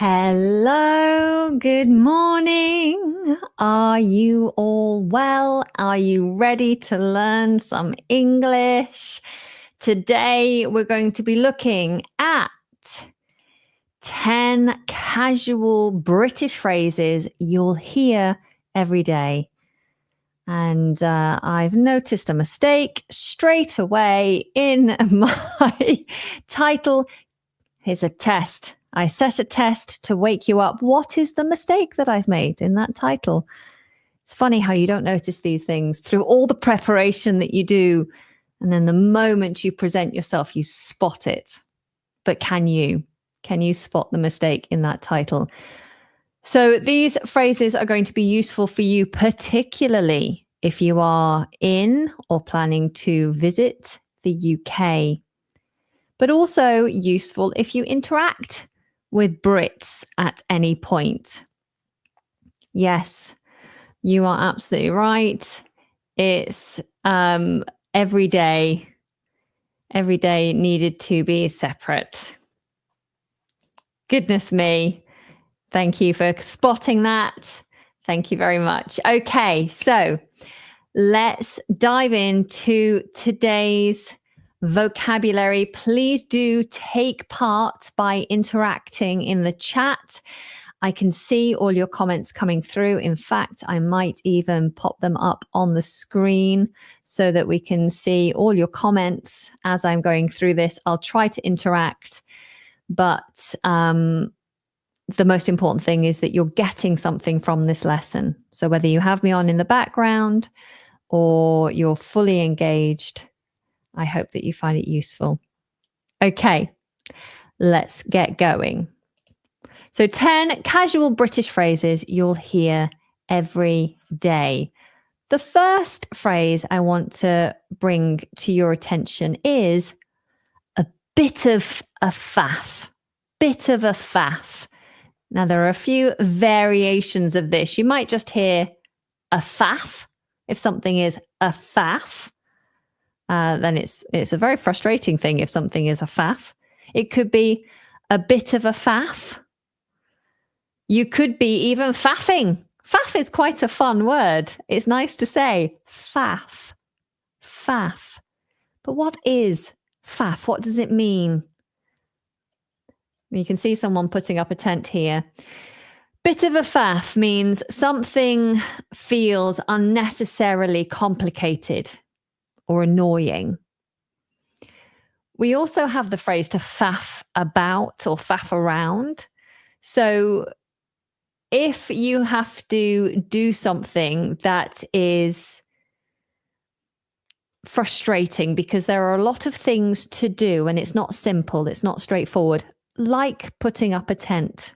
Hello, good morning. Are you all well? Are you ready to learn some English? Today, we're going to be looking at 10 casual British phrases you'll hear every day. And I've noticed a mistake straight away in my title. Here's a test. I set a test to wake you up. What is the mistake that I've made in that title? It's funny how you don't notice these things through all the preparation that you do. And then the moment you present yourself, you spot it. But can you? Can you spot the mistake in that title? So these phrases are going to be useful for you, particularly if you are in or planning to visit the UK. But also useful if you interact with Brits at any point. Yes, you are absolutely right. It's every day needed to be separate. Goodness me. Thank you for spotting that. Thank you very much. Okay, so let's dive into today's vocabulary. Please do take part by interacting in the chat. I can see all your comments coming through. In fact, I might even pop them up on the screen so that we can see all your comments as I'm going through this. I'll try to interact, but the most important thing is that you're getting something from this lesson. So whether you have me on in the background or you're fully engaged, I hope that you find it useful. Okay, let's get going. So 10 casual British phrases you'll hear every day. The first phrase I want to bring to your attention is a bit of a faff. Bit of a faff. Now, there are a few variations of this. You might just hear a faff. If something is a faff, then it's a very frustrating thing if something is a faff. It could be a bit of a faff. You could be even faffing. Faff is quite a fun word. It's nice to say. Faff. Faff. But what is faff? What does it mean? You can see someone putting up a tent here. Bit of a faff means something feels unnecessarily complicated or annoying. We also have the phrase to faff about or faff around. So if you have to do something that is frustrating because there are a lot of things to do and it's not simple, it's not straightforward, like putting up a tent.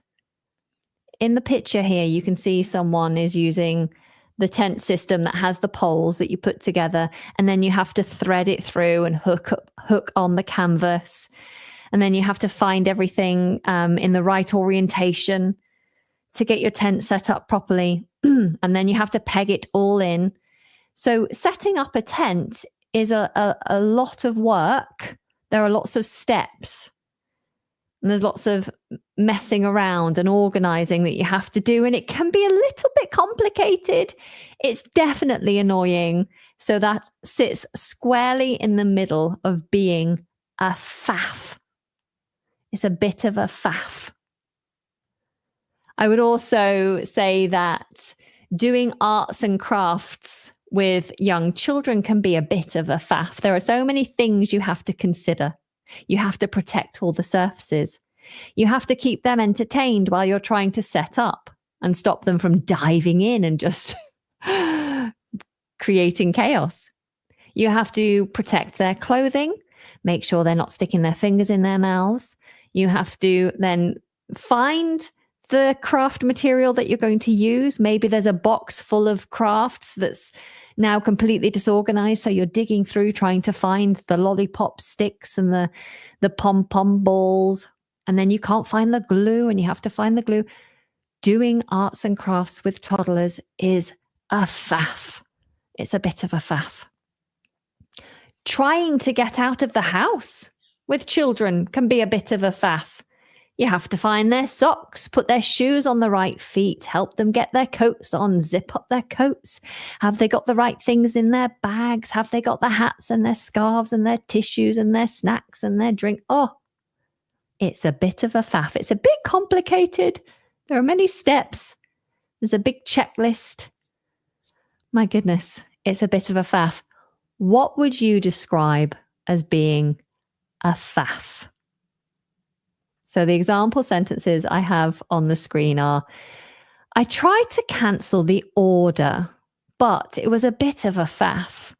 In the picture here, you can see someone is using the tent system that has the poles that you put together, and then you have to thread it through and hook on the canvas. And then you have to find everything in the right orientation to get your tent set up properly. And then you have to peg it all in. So setting up a tent is a lot of work. There are lots of steps. And there's lots of messing around and organizing that you have to do. And it can be a little bit complicated. It's definitely annoying. So that sits squarely in the middle of being a faff. It's a bit of a faff. I would also say that doing arts and crafts with young children can be a bit of a faff. There are so many things you have to consider. You have to protect all the surfaces. You have to keep them entertained while you're trying to set up and stop them from diving in and just creating chaos. You have to protect their clothing, make sure they're not sticking their fingers in their mouths. You have to then find the craft material that you're going to use. Maybe there's a box full of crafts that's now completely disorganized. So you're digging through trying to find the lollipop sticks and the pom-pom balls. And then you can't find the glue and you have to find the glue. Doing arts and crafts with toddlers is a faff. It's a bit of a faff. Trying to get out of the house with children can be a bit of a faff. You have to find their socks, put their shoes on the right feet, help them get their coats on, zip up their coats. Have they got the right things in their bags? Have they got the hats and their scarves and their tissues and their snacks and their drink? Oh, it's a bit of a faff. It's a bit complicated. There are many steps. There's a big checklist. My goodness, it's a bit of a faff. What would you describe as being a faff? So the example sentences I have on the screen are, I tried to cancel the order, but it was a bit of a faff.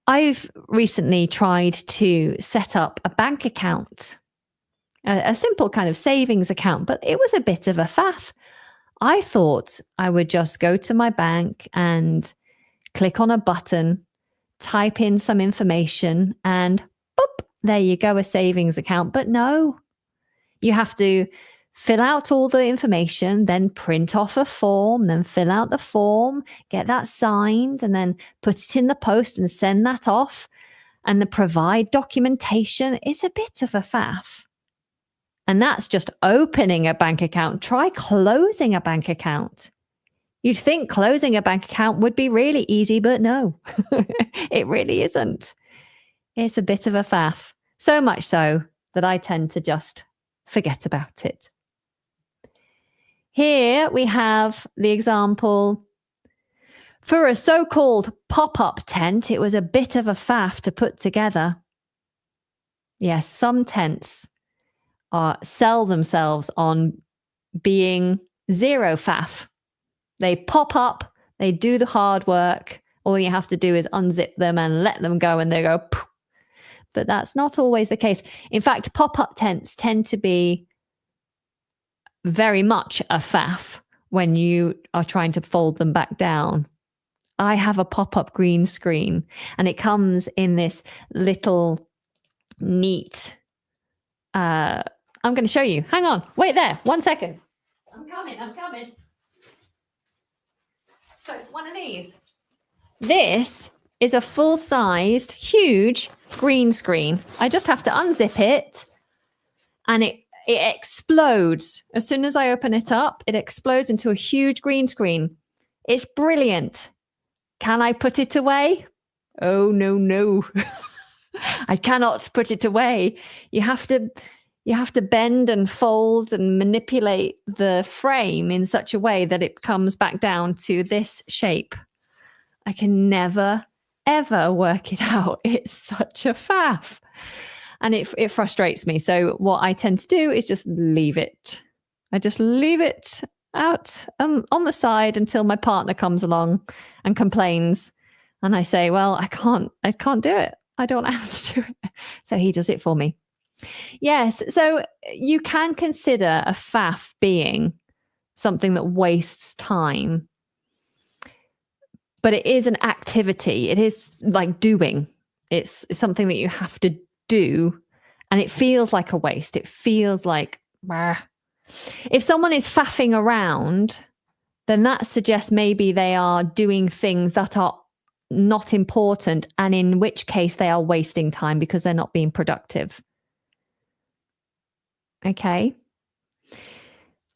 I've recently tried to set up a bank account, a simple kind of savings account, but it was a bit of a faff. I thought I would just go to my bank and click on a button, type in some information, and boop, there you go, a savings account. But no, you have to fill out all the information, then print off a form, then fill out the form, get that signed, and then put it in the post and send that off. And then provide documentation. It's a bit of a faff. And that's just opening a bank account. Try closing a bank account. You'd think closing a bank account would be really easy, but no, it really isn't. It's a bit of a faff. So much so that I tend to just forget about it. Here we have the example. For a so-called pop-up tent, it was a bit of a faff to put together. Yes, some tents sell themselves on being zero faff. They pop up, they do the hard work. All you have to do is unzip them and let them go and they go poof. But that's not always the case. In fact, pop-up tents tend to be very much a faff when you are trying to fold them back down. I have a pop-up green screen and it comes in this little neat I'm going to show you. Hang on. Wait there. 1 second. I'm coming. So it's one of these. This is a full-sized, huge green screen. I just have to unzip it and it explodes. As soon as I open it up, it explodes into a huge green screen. It's brilliant. Can I put it away? Oh, no. I cannot put it away. You have to bend and fold and manipulate the frame in such a way that it comes back down to this shape. I can never, ever work it out. It's such a faff. And it frustrates me. So what I tend to do is just leave it. I just leave it out on the side until my partner comes along and complains. And I say, well, I can't do it. I don't have to do it. So he does it for me. Yes. So you can consider a faff being something that wastes time. But it is an activity. It is like doing. It's something that you have to do. And it feels like a waste. It feels like, bah. If someone is faffing around, then that suggests maybe they are doing things that are not important, and in which case they are wasting time because they're not being productive. Okay.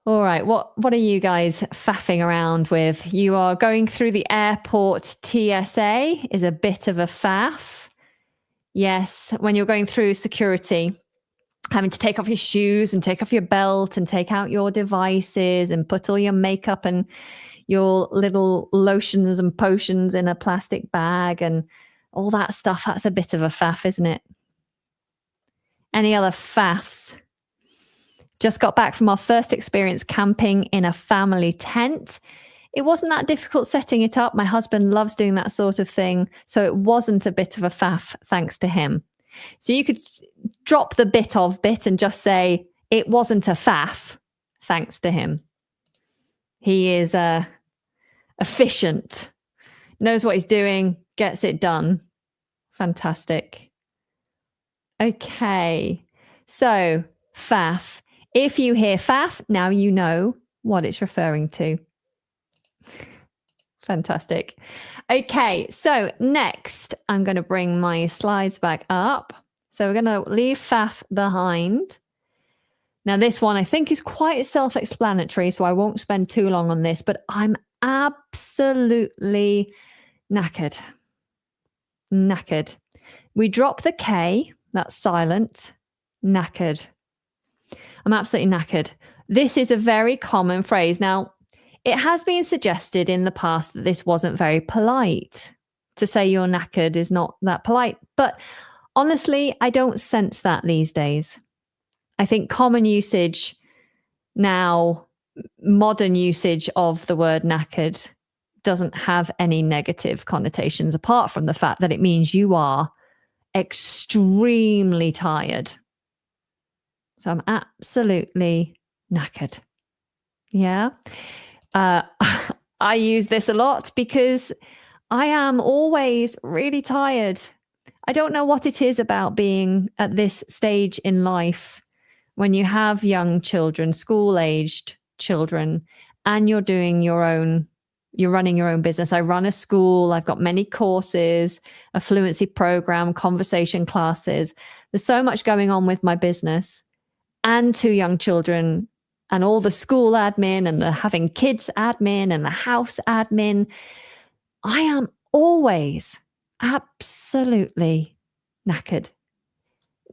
All right. What are you guys faffing around with? You are going through the airport. TSA is a bit of a faff. Yes. When you're going through security, having to take off your shoes and take off your belt and take out your devices and put all your makeup and your little lotions and potions in a plastic bag and all that stuff. That's a bit of a faff, isn't it? Any other faffs? Just got back from our first experience camping in a family tent. It wasn't that difficult setting it up. My husband loves doing that sort of thing. So it wasn't a bit of a faff thanks to him. So you could drop the bit and just say, it wasn't a faff thanks to him. He is efficient, knows what he's doing, gets it done. Fantastic. Okay, so faff. If you hear faff, now you know what it's referring to. Fantastic. Okay, so next I'm going to bring my slides back up. So we're going to leave faff behind. Now, this one I think is quite self-explanatory, so I won't spend too long on this, but I'm absolutely knackered. Knackered. We drop the K, that's silent. Knackered. I'm absolutely knackered. This is a very common phrase. Now, it has been suggested in the past that this wasn't very polite. To say you're knackered is not that polite. But honestly, I don't sense that these days. I think common usage now, modern usage of the word knackered doesn't have any negative connotations apart from the fact that it means you are extremely tired. So I'm absolutely knackered. Yeah. I use this a lot because I am always really tired. I don't know what it is about being at this stage in life when you have young children, school-aged children, and you're running your own business. I run a school. I've got many courses, a fluency program, conversation classes. There's so much going on with my business and 2 young children and all the school admin and the having kids admin and the house admin. I am always absolutely knackered.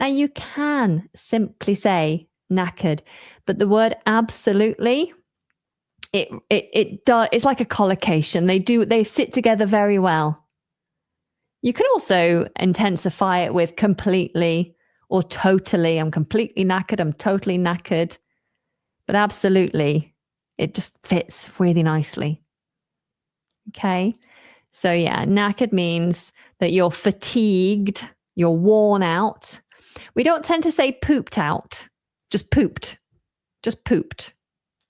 Now, you can simply say knackered, but the word absolutely, it's like a collocation. They sit together very well. You can also intensify it with completely or totally. I'm completely knackered. I'm totally knackered. But absolutely, it just fits really nicely. Okay. So yeah, knackered means that you're fatigued, you're worn out. We don't tend to say pooped out, just pooped. Just pooped.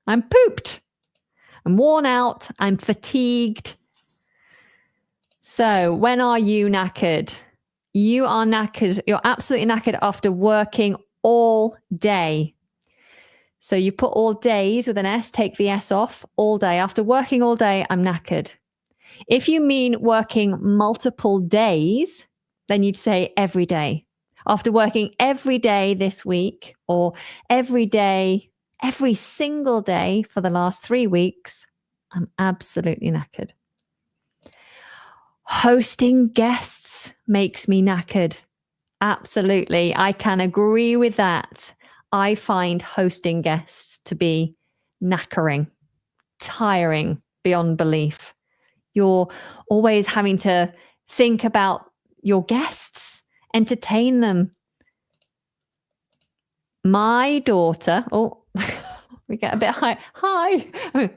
I'm pooped. I'm worn out. I'm fatigued. So when are you knackered? You are knackered. You're absolutely knackered after working all day. So you put all days with an S, take the S off, all day. After working all day, I'm knackered. If you mean working multiple days, then you'd say every day. After working every day this week, or every day, every single day for the last 3 weeks, I'm absolutely knackered. Hosting guests makes me knackered. Absolutely. I can agree with that. I find hosting guests to be knackering, tiring beyond belief. You're always having to think about your guests, entertain them. My daughter, we get a bit hi,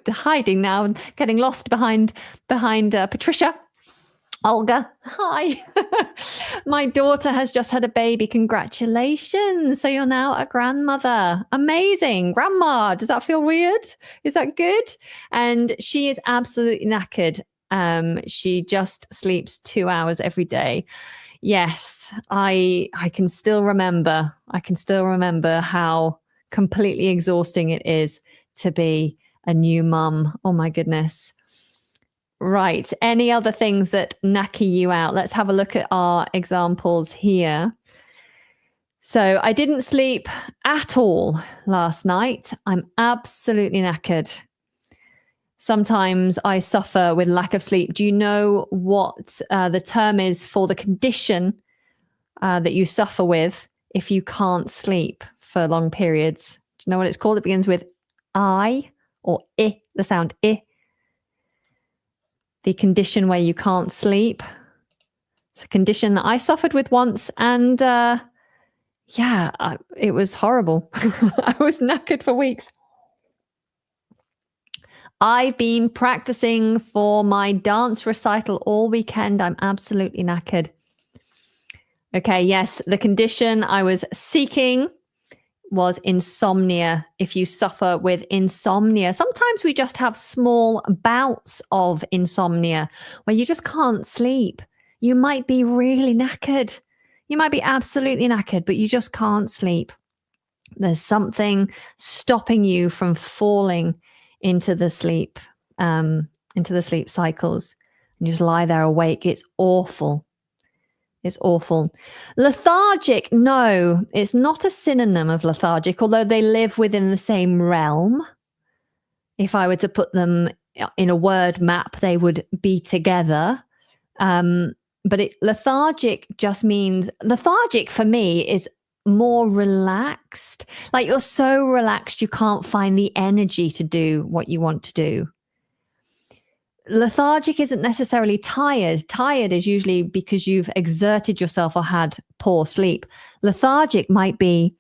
hiding now and getting lost behind Patricia. Olga, hi. My daughter has just had a baby. Congratulations. So you're now a grandmother. Amazing. Grandma, does that feel weird? Is that good? And she is absolutely knackered. She just sleeps 2 hours every day. Yes, I can still remember. I can still remember how completely exhausting it is to be a new mum. Oh my goodness. Right. Any other things that knacker you out? Let's have a look at our examples here. So I didn't sleep at all last night. I'm absolutely knackered. Sometimes I suffer with lack of sleep. Do you know what the term is for the condition that you suffer with if you can't sleep for long periods? Do you know what it's called? It begins with I or I, the sound I. The condition where you can't sleep. It's a condition that I suffered with once, and it was horrible. I was knackered for weeks. I've been practicing for my dance recital all weekend. I'm absolutely knackered. Okay, yes, the condition I was seeking was insomnia. If you suffer with insomnia, sometimes we just have small bouts of insomnia where you just can't sleep. You might be really knackered. You might be absolutely knackered, but you just can't sleep. There's something stopping you from falling into the sleep cycles. You just lie there awake. It's awful. It's awful. Lethargic, no, it's not a synonym of lethargic, although they live within the same realm. If I were to put them in a word map, they would be together. But lethargic just means, lethargic for me is more relaxed. Like you're so relaxed, you can't find the energy to do what you want to do. Lethargic isn't necessarily tired. Tired is usually because you've exerted yourself or had poor sleep. Lethargic might be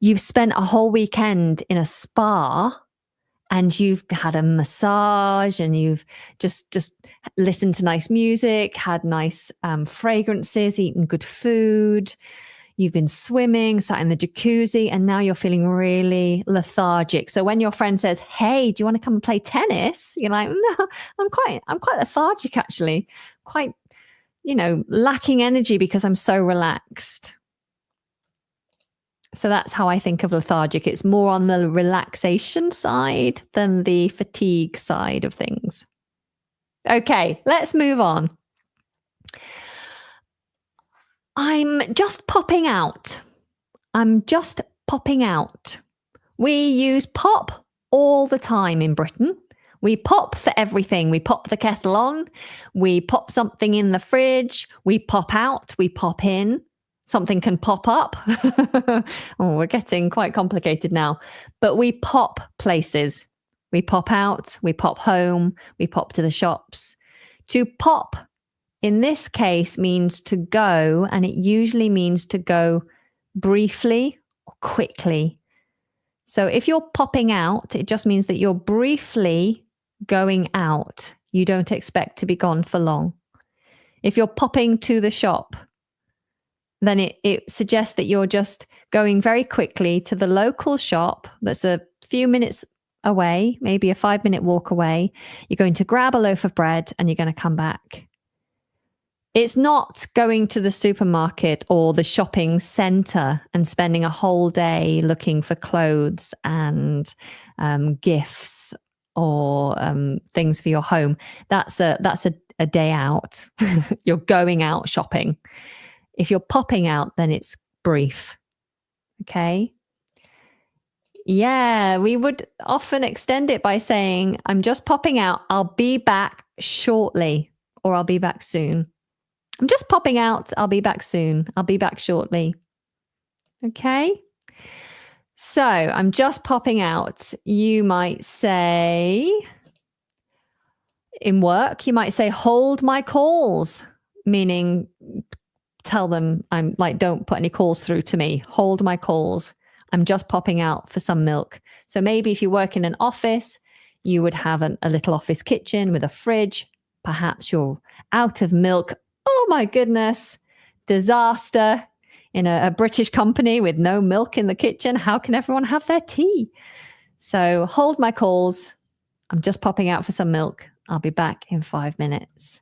you've spent a whole weekend in a spa and you've had a massage and you've just listened to nice music, had nice fragrances, eaten good food. You've been swimming, sat in the jacuzzi, and now you're feeling really lethargic. So when your friend says, "Hey, do you want to come and play tennis?" You're like, "No, I'm quite lethargic actually. Quite, lacking energy because I'm so relaxed." So that's how I think of lethargic. It's more on the relaxation side than the fatigue side of things. Okay, let's move on. I'm just popping out. I'm just popping out. We use pop all the time in Britain. We pop for everything. We pop the kettle on. We pop something in the fridge. We pop out. We pop in. Something can pop up. Oh, we're getting quite complicated now. But we pop places. We pop out. We pop home. We pop to the shops. To pop in this case means to go, and it usually means to go briefly or quickly. So if you're popping out, it just means that you're briefly going out. You don't expect to be gone for long. If you're popping to the shop, then it suggests that you're just going very quickly to the local shop that's a few minutes away, maybe a 5-minute walk away. You're going to grab a loaf of bread and you're going to come back. It's not going to the supermarket or the shopping center and spending a whole day looking for clothes and gifts or things for your home. That's a day out. You're going out shopping. If you're popping out, then it's brief. Okay. Yeah, we would often extend it by saying, "I'm just popping out. I'll be back shortly," or "I'll be back soon." I'm just popping out. I'll be back soon. I'll be back shortly. Okay. So I'm just popping out. You might say in work, you might say, "Hold my calls," meaning tell them I'm like, "Don't put any calls through to me. Hold my calls. I'm just popping out for some milk." So maybe if you work in an office, you would have a little office kitchen with a fridge. Perhaps you're out of milk. Oh my goodness, disaster in a British company with no milk in the kitchen. How can everyone have their tea? So hold my calls. I'm just popping out for some milk. I'll be back in 5 minutes.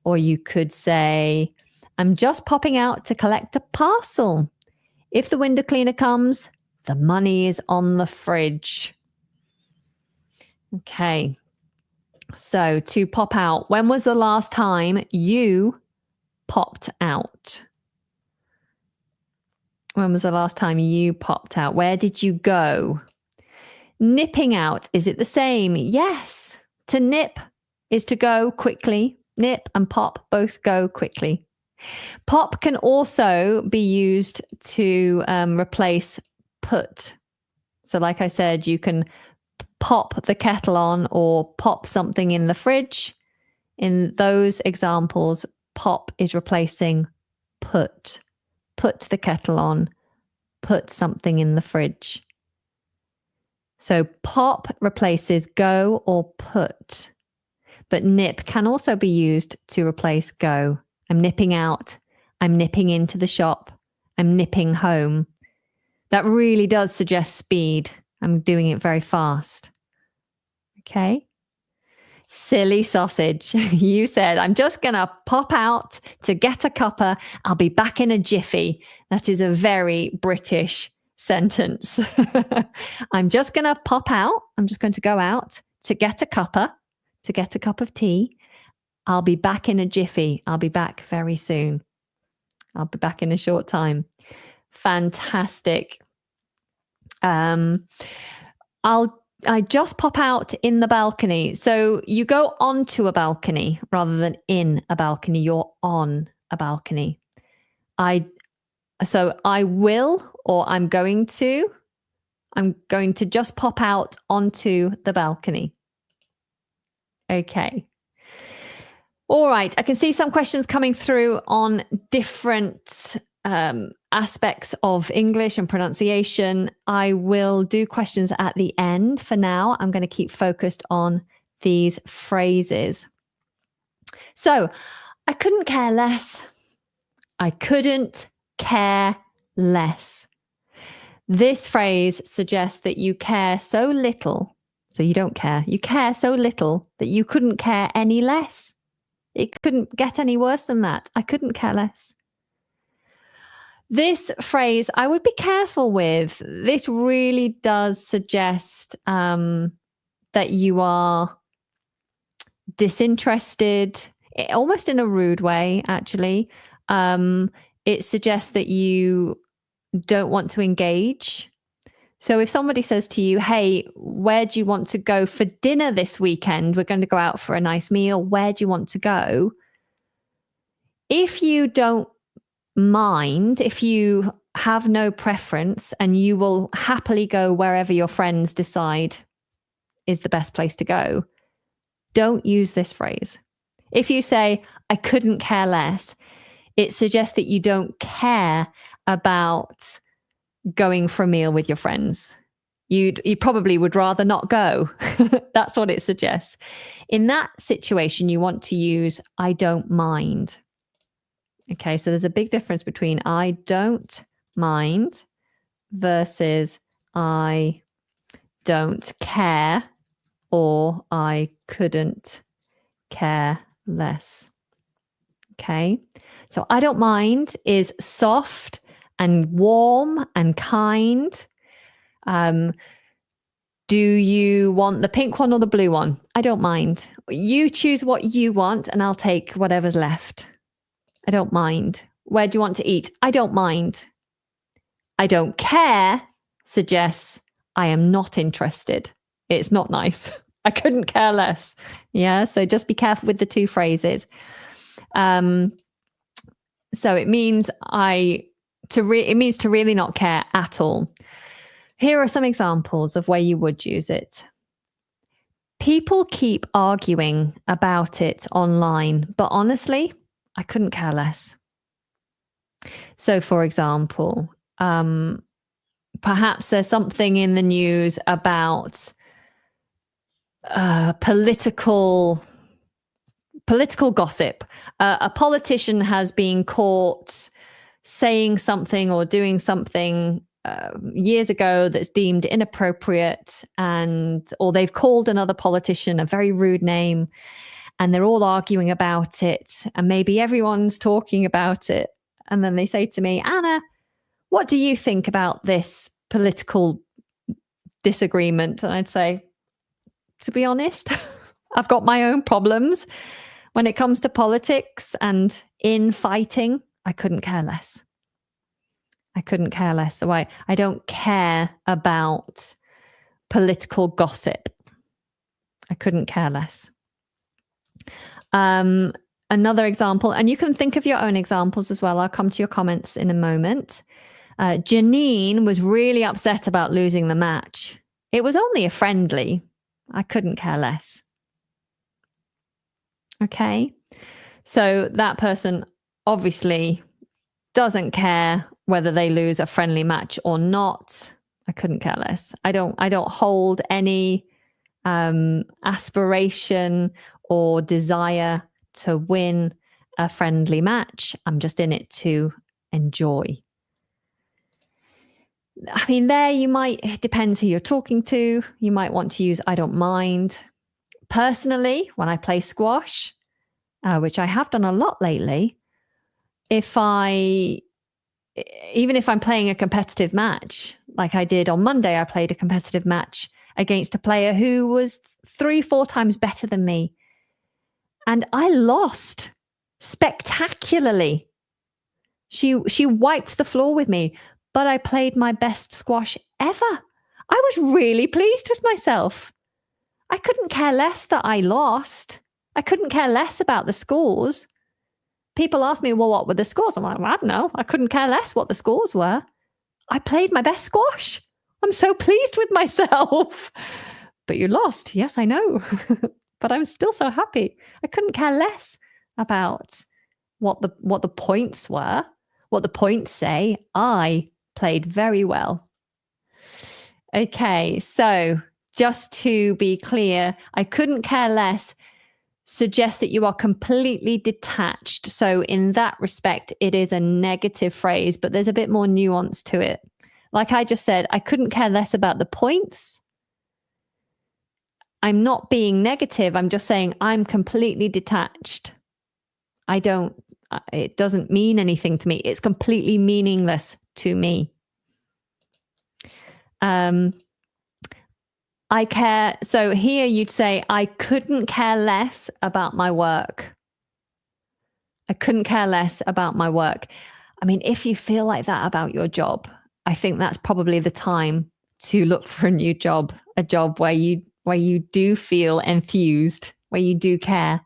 Or you could say, "I'm just popping out to collect a parcel. If the window cleaner comes, the money is on the fridge." Okay. So to pop out, when was the last time you popped out? When was the last time you popped out? Where did you go? Nipping out, is it the same? Yes. To nip is to go quickly. Nip and pop both go quickly. Pop can also be used to replace put. So like I said, you can pop the kettle on or pop something in the fridge. In those examples, pop is replacing put. Put the kettle on, put something in the fridge. So pop replaces go or put. But nip can also be used to replace go. I'm nipping out. I'm nipping into the shop. I'm nipping home. That really does suggest speed. I'm doing it very fast. Okay. Silly sausage. You said, "I'm just going to pop out to get a cuppa. I'll be back in a jiffy." That is a very British sentence. I'm just going to pop out. I'm just going to go out to get a cuppa, to get a cup of tea. I'll be back in a jiffy. I'll be back very soon. I'll be back in a short time. Fantastic. I just pop out in the balcony. So you go onto a balcony rather than in a balcony. You're on a balcony. So I will, or I'm going to just pop out onto the balcony. Okay. All right. I can see some questions coming through on different aspects of English and pronunciation. I will do questions at the end. For now, I'm going to keep focused on these phrases. So, I couldn't care less. I couldn't care less. This phrase suggests that you care so little, so you don't care. You care so little that you couldn't care any less. It couldn't get any worse than that. I couldn't care less. This phrase, I would be careful with. This really does suggest that you are disinterested, almost in a rude way, actually. It suggests that you don't want to engage. So if somebody says to you, hey, where do you want to go for dinner this weekend? We're going to go out for a nice meal. Where do you want to go? If you don't mind, if you have no preference and you will happily go wherever your friends decide is the best place to go, don't use this phrase. If you say, I couldn't care less, it suggests that you don't care about going for a meal with your friends. You probably would rather not go. That's what it suggests. In that situation, you want to use I don't mind. Okay, so there's a big difference between I don't mind versus I don't care or I couldn't care less. Okay, so I don't mind is soft and warm and kind. Do you want the pink one or the blue one? I don't mind. You choose what you want and I'll take whatever's left. I don't mind. Where do you want to eat? I don't mind. I don't care suggests I am not interested. It's not nice. I couldn't care less. Yeah, so just be careful with the two phrases. So it means to really not care at all. Here are some examples of where you would use it. People keep arguing about it online, but honestly, I couldn't care less. So, for example, perhaps there's something in the news about political gossip. A politician has been caught saying something or doing something years ago that's deemed inappropriate, or they've called another politician a very rude name, and they're all arguing about it, and maybe everyone's talking about it. And then they say to me, Anna, what do you think about this political disagreement? And I'd say, to be honest, I've got my own problems. When it comes to politics and infighting, I couldn't care less. I couldn't care less. So I don't care about political gossip. I couldn't care less. Another example, and you can think of your own examples as well. I'll come to your comments in a moment. Janine was really upset about losing the match. It was only a friendly. I couldn't care less. Okay. So that person obviously doesn't care whether they lose a friendly match or not. I couldn't care less. I don't hold any aspiration or desire to win a friendly match. I'm just in it to enjoy. I mean, it depends who you're talking to. You might want to use I don't mind. Personally, when I play squash, which I have done a lot lately, even if I'm playing a competitive match, like I did on Monday, I played a competitive match against a player who was 3-4 times better than me. And I lost spectacularly. She wiped the floor with me, but I played my best squash ever. I was really pleased with myself. I couldn't care less that I lost. I couldn't care less about the scores. People ask me, well, what were the scores? I'm like, well, I don't know. I couldn't care less what the scores were. I played my best squash. I'm so pleased with myself. But you lost. Yes, I know. But I'm still so happy. I couldn't care less about what the points were, what the points say. I played very well. Okay, so just to be clear, I couldn't care less suggests that you are completely detached. So in that respect, it is a negative phrase, but there's a bit more nuance to it. Like I just said, I couldn't care less about the points. I'm not being negative. I'm just saying I'm completely detached. It doesn't mean anything to me. It's completely meaningless to me. I care. So here you'd say, I couldn't care less about my work. I couldn't care less about my work. I mean, if you feel like that about your job, I think that's probably the time to look for a new job, a job where you do feel enthused, where you do care.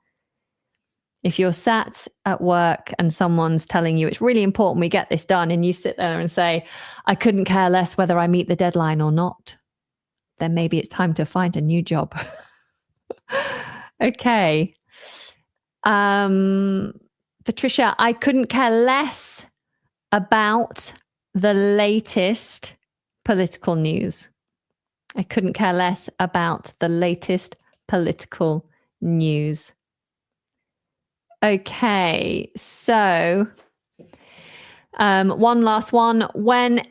If you're sat at work and someone's telling you it's really important we get this done, and you sit there and say, I couldn't care less whether I meet the deadline or not, then maybe it's time to find a new job. Okay. Patricia, I couldn't care less about the latest political news. I couldn't care less about the latest political news. Okay, so one last one. When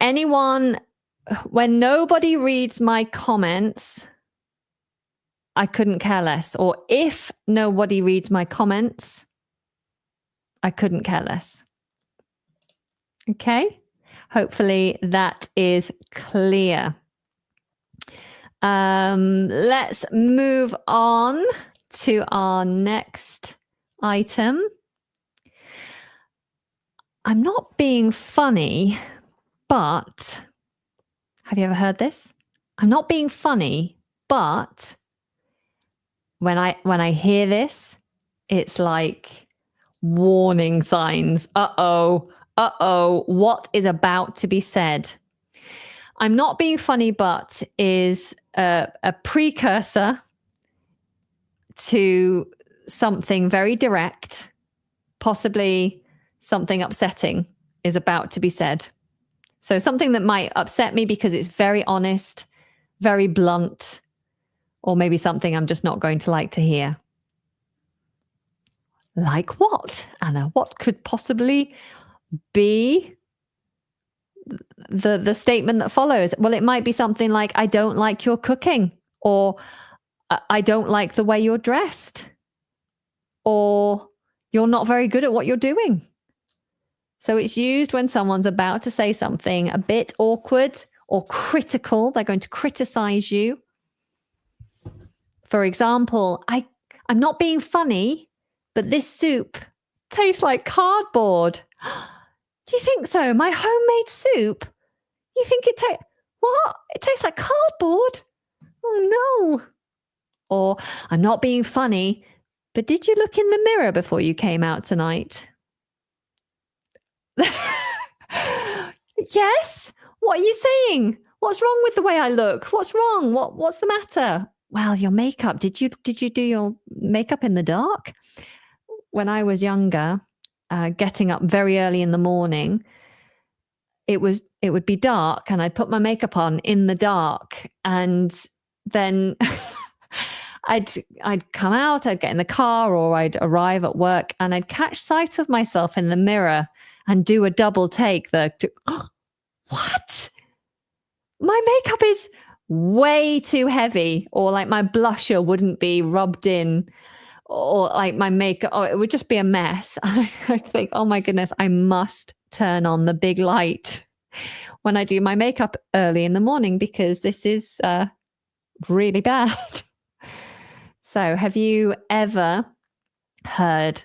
nobody reads my comments, I couldn't care less. Or if nobody reads my comments, I couldn't care less. Okay, hopefully that is clear. Let's move on to our next item. I'm not being funny, but have you ever heard this? I'm not being funny, but when I hear this, it's like warning signs. Uh-oh, what is about to be said? I'm not being funny, but is a precursor to something very direct, possibly something upsetting is about to be said. So something that might upset me because it's very honest, very blunt, or maybe something I'm just not going to like to hear. Like what, Anna? What could possibly be the statement that follows? Well, it might be something like, I don't like your cooking, or I don't like the way you're dressed, or you're not very good at what you're doing. So it's used when someone's about to say something a bit awkward or critical. They're going to criticize you. For example, I'm not being funny, but this soup tastes like cardboard. Do you think so? My homemade soup? You think it tastes... What? It tastes like cardboard? Oh, no. Or, I'm not being funny, but did you look in the mirror before you came out tonight? Yes? What are you saying? What's wrong with the way I look? What's wrong? What's the matter? Well, your makeup. Did you do your makeup in the dark? When I was younger, getting up very early in the morning, it would be dark, and I'd put my makeup on in the dark, and then I'd come out, I'd get in the car, or I'd arrive at work, and I'd catch sight of myself in the mirror and do a double take. What? My makeup is way too heavy, or like my blusher wouldn't be rubbed in, or like my makeup, it would just be a mess. And I think, oh my goodness, I must turn on the big light when I do my makeup early in the morning, because this is really bad. So have you ever heard,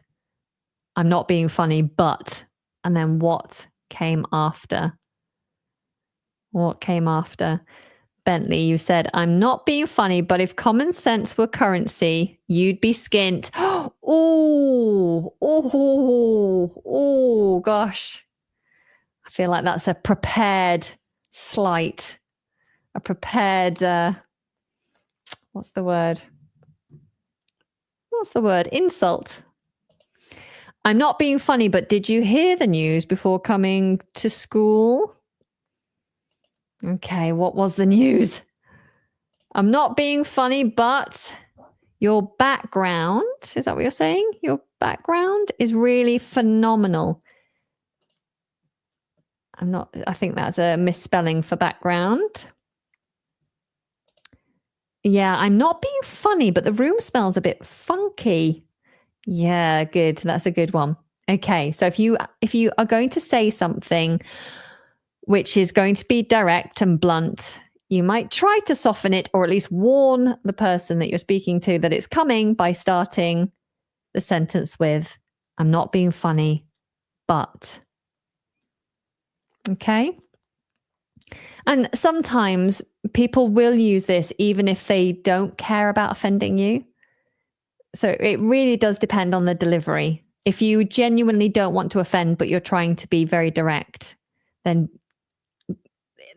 I'm not being funny, but And then what came after? What came after? Bentley, you said, I'm not being funny, but if common sense were currency, you'd be skint. Oh, gosh. I feel like that's a prepared slight, a prepared, what's the word? What's the word? Insult. I'm not being funny, but did you hear the news before coming to school? Okay, what was the news? I'm not being funny, but your background, is that what you're saying? Your background is really phenomenal. I think that's a misspelling for background. Yeah, I'm not being funny, but the room smells a bit funky. Yeah, good. That's a good one. Okay, so if you are going to say something which is going to be direct and blunt, you might try to soften it or at least warn the person that you're speaking to that it's coming by starting the sentence with, I'm not being funny, but. Okay. And sometimes people will use this even if they don't care about offending you. So it really does depend on the delivery. If you genuinely don't want to offend, but you're trying to be very direct, then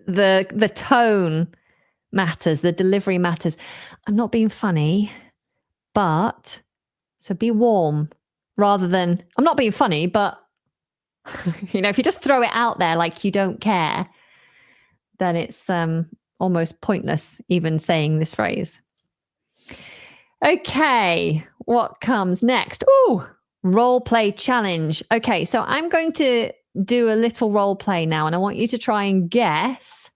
the tone matters, the delivery matters. I'm not being funny, but so be warm rather than I'm not being funny, but if you just throw it out there like you don't care, then it's almost pointless even saying this phrase. Okay, what comes next? Ooh, role play challenge. Okay, so I'm going to do a little role play now, and I want you to try and guess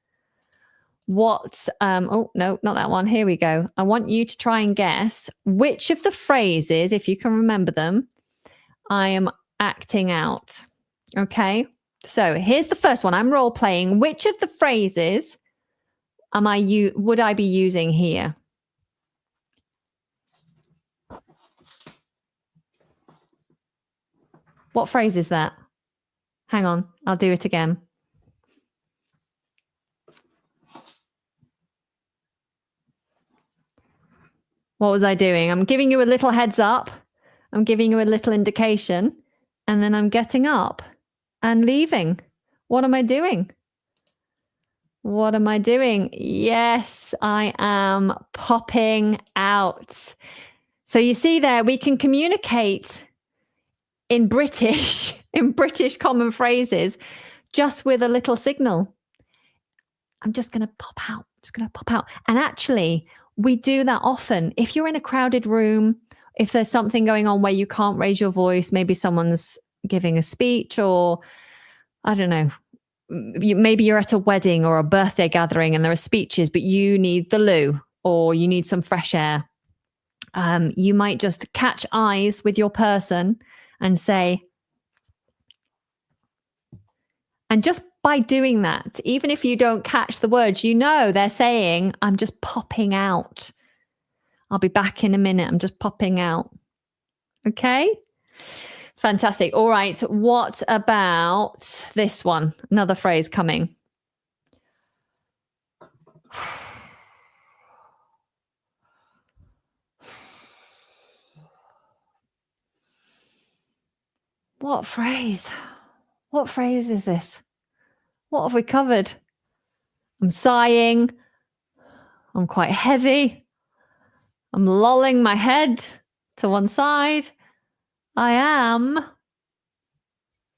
what. Oh, no, not that one. Here we go. I want you to try and guess which of the phrases, if you can remember them, I am acting out. Okay, so here's the first one. I'm role playing. Which of the phrases would I be using here? What phrase is that? Hang on, I'll do it again. What was I doing? I'm giving you a little heads up. I'm giving you a little indication. And then I'm getting up and leaving. What am I doing? What am I doing? Yes, I am popping out. So you see there, we can communicate in British common phrases, just with a little signal. I'm just going to pop out, And actually, we do that often. If you're in a crowded room, if there's something going on where you can't raise your voice, maybe someone's giving a speech or, I don't know, maybe you're at a wedding or a birthday gathering and there are speeches, but you need the loo or you need some fresh air. You might just catch eyes with your person and say, and just by doing that, even if you don't catch the words, they're saying, I'm just popping out. I'll be back in a minute. I'm just popping out. Okay. Fantastic. All right. What about this one? Another phrase coming. What phrase? What phrase is this? What have we covered? I'm sighing. I'm quite heavy. I'm lolling my head to one side. I am.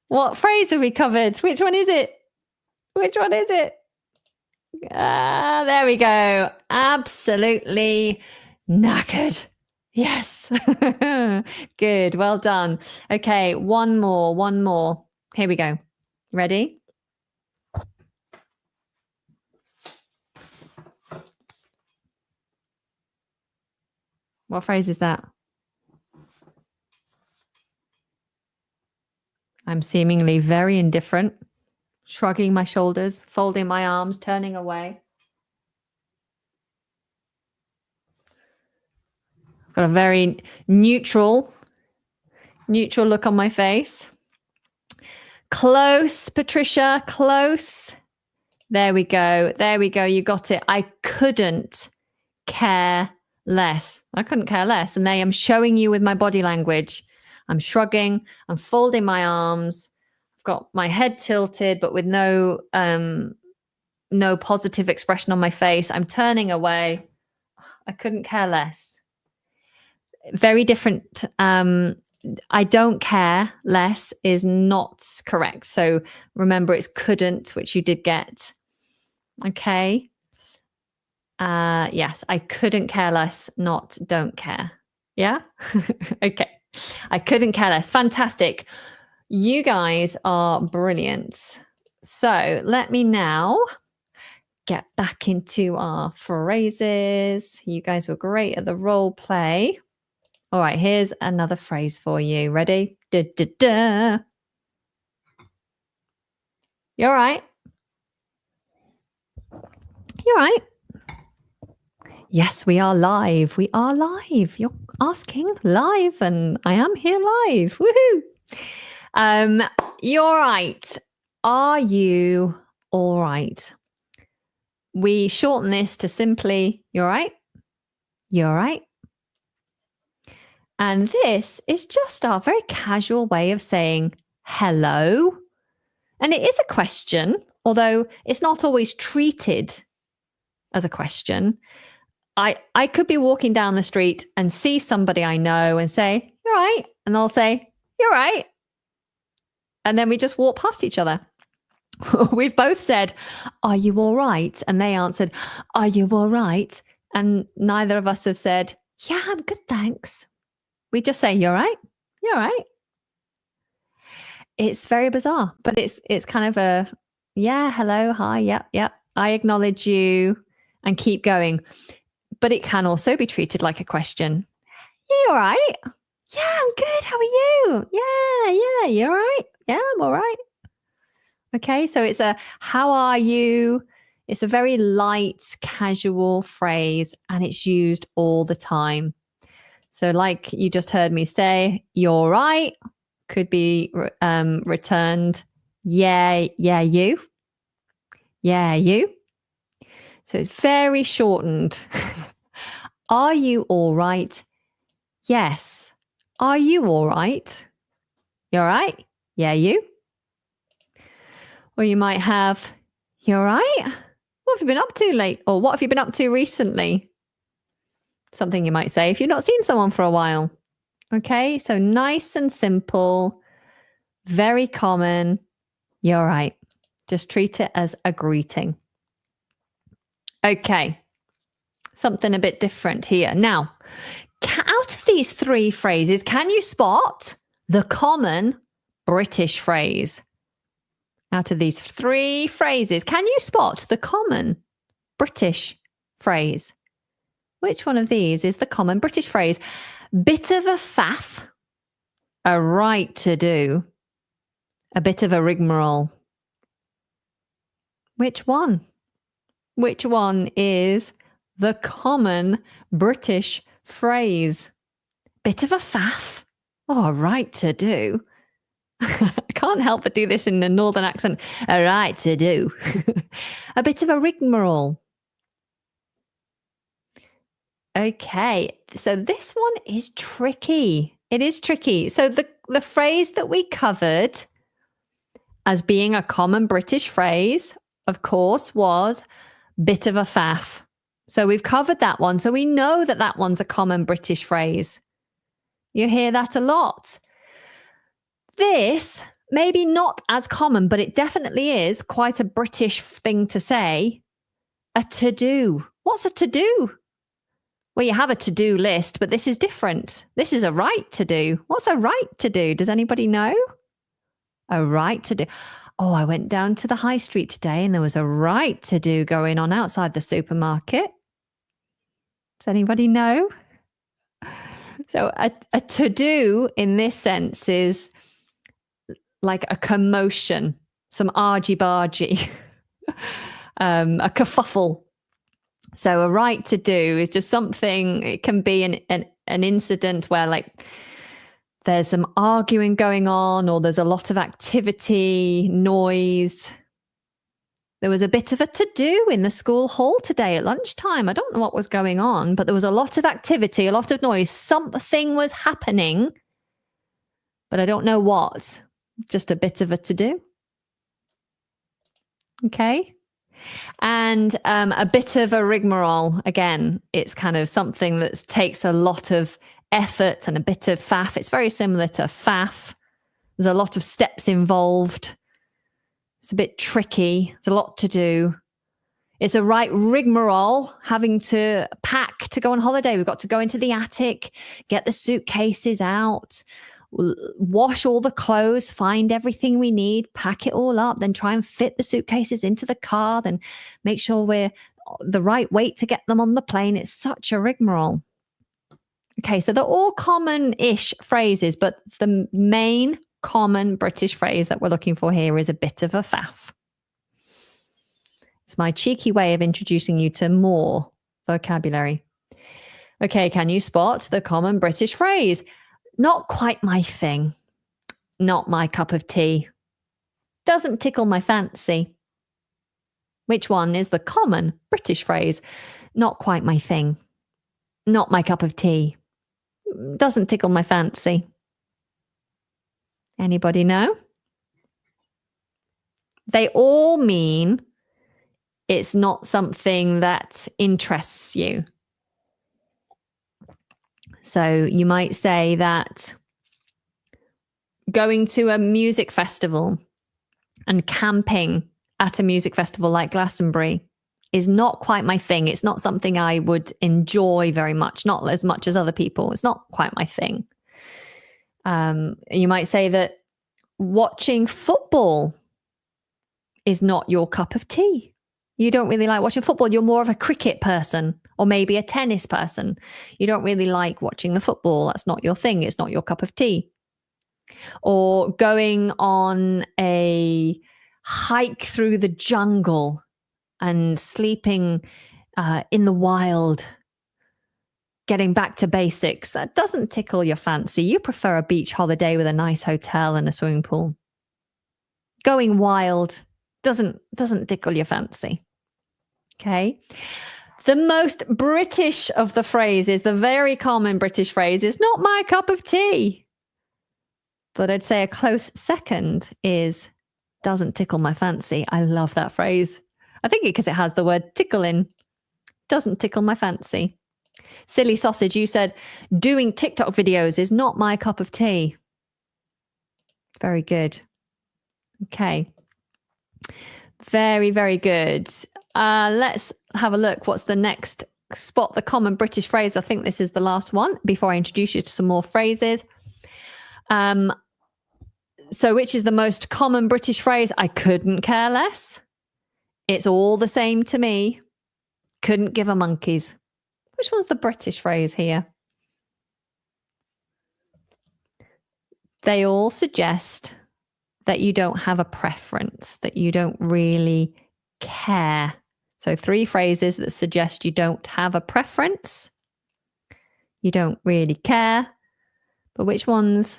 What phrase have we covered? Which one is it? There we go. Absolutely knackered. Yes. Good. Well done. Okay. One more. Here we go. Ready? What phrase is that? I'm seemingly very indifferent, shrugging my shoulders, folding my arms, turning away. I've got a very neutral look on my face. Close, Patricia, close. There we go. There we go. You got it. I couldn't care less. I couldn't care less. And I am showing you with my body language. I'm shrugging. I'm folding my arms. I've got my head tilted, but with no positive expression on my face. I'm turning away. I couldn't care less. Very different. I don't care less is not correct. So remember, it's couldn't, which you did get. Okay. Yes, I couldn't care less, not don't care. Yeah. Okay. I couldn't care less. Fantastic. You guys are brilliant. So let me now get back into our phrases. You guys were great at the role play. All right, here's another phrase for you. Ready? Da, da, da. You all right? You all right? Yes, we are live. We are live. You're asking live, and I am here live. Woohoo! You're all right. Are you all right? We shorten this to simply, you all right? You all right? And this is just our very casual way of saying hello. And it is a question, although it's not always treated as a question. I could be walking down the street and see somebody I know and say, you're right. And they'll say, you're right. And then we just walk past each other. We've both said, are you all right? And they answered, are you all right? And neither of us have said, yeah, I'm good, thanks. We just say, you're right. You're right. It's very bizarre, but it's kind of a, yeah, hello, hi, yep. I acknowledge you and keep going. But it can also be treated like a question. You all right? Yeah, I'm good. How are you? Yeah, you all right? Yeah, I'm all right. Okay, so it's a, how are you? It's a very light, casual phrase, and it's used all the time. So like you just heard me say, you're right, could be returned, yeah, you. Yeah, you. So it's very shortened. Are you all right? Yes. Are you all right? You all right? Yeah, you. Or you might have, you all right? What have you been up to late? Or what have you been up to recently? Something you might say if you've not seen someone for a while. Okay, so nice and simple, very common. You're all right. Just treat it as a greeting. Okay, something a bit different here. Now, out of these three phrases, can you spot the common British phrase? Out of these three phrases, can you spot the common British phrase? Which one of these is the common British phrase? Bit of a faff, a right to do, a bit of a rigmarole. Which one? Which one is the common British phrase? Bit of a faff, a right to do. I can't help but do this in the northern accent. A right to do. A bit of a rigmarole. Okay, so this one is tricky. It is tricky. So the phrase that we covered as being a common British phrase, of course, was bit of a faff. So we've covered that one. So we know that that one's a common British phrase. You hear that a lot. This, maybe not as common, but it definitely is quite a British thing to say. A to-do. What's a to-do? Well, you have a to-do list, but this is different. This is a right to do. What's a right to do? Does anybody know? A right to do. Oh, I went down to the high street today and there was a right to do going on outside the supermarket. Does anybody know? So a to-do in this sense is like a commotion, some argy-bargy, a kerfuffle. So a right to do is just something, it can be an incident where like there's some arguing going on, or there's a lot of activity, noise. There was a bit of a to-do in the school hall today at lunchtime. I don't know what was going on, but there was a lot of activity, a lot of noise. Something was happening, but I don't know what. Just a bit of a to-do. Okay. And a bit of a rigmarole. Again, it's kind of something that takes a lot of effort and a bit of faff. It's very similar to faff. There's a lot of steps involved. It's a bit tricky. There's a lot to do. It's a right rigmarole, having to pack to go on holiday. We've got to go into the attic, get the suitcases out, wash all the clothes, find everything we need, pack it all up, then try and fit the suitcases into the car, then make sure we're the right weight to get them on the plane. It's such a rigmarole. Okay, so they're all common-ish phrases, but the main common British phrase that we're looking for here is a bit of a faff. It's my cheeky way of introducing you to more vocabulary. Okay, can you spot the common British phrase? Not quite my thing. Not my cup of tea. Doesn't tickle my fancy. Which one is the common British phrase? Not quite my thing. Not my cup of tea. Doesn't tickle my fancy. Anybody know? They all mean it's not something that interests you. So you might say that going to a music festival and camping at a music festival like Glastonbury is not quite my thing. It's not something I would enjoy very much, not as much as other people. It's not quite my thing. You might say that watching football is not your cup of tea. You don't really like watching football. You're more of a cricket person or maybe a tennis person. You don't really like watching the football. That's not your thing. It's not your cup of tea. Or going on a hike through the jungle and sleeping in the wild, getting back to basics. That doesn't tickle your fancy. You prefer a beach holiday with a nice hotel and a swimming pool. Going wild doesn't tickle your fancy. Okay. The most British of the phrases, the very common British phrase is not my cup of tea. But I'd say a close second is doesn't tickle my fancy. I love that phrase. I think because it has the word tickle in. Doesn't tickle my fancy. Silly sausage, you said doing TikTok videos is not my cup of tea. Very good. Okay. Very, very good. Let's have a look. What's the next spot? The common British phrase. I think this is the last one before I introduce you to some more phrases. So which is the most common British phrase? I couldn't care less. It's all the same to me. Couldn't give a monkeys. Which one's the British phrase here? They all suggest that you don't have a preference, that you don't really care. So 3 phrases that suggest you don't have a preference. You don't really care. But which one's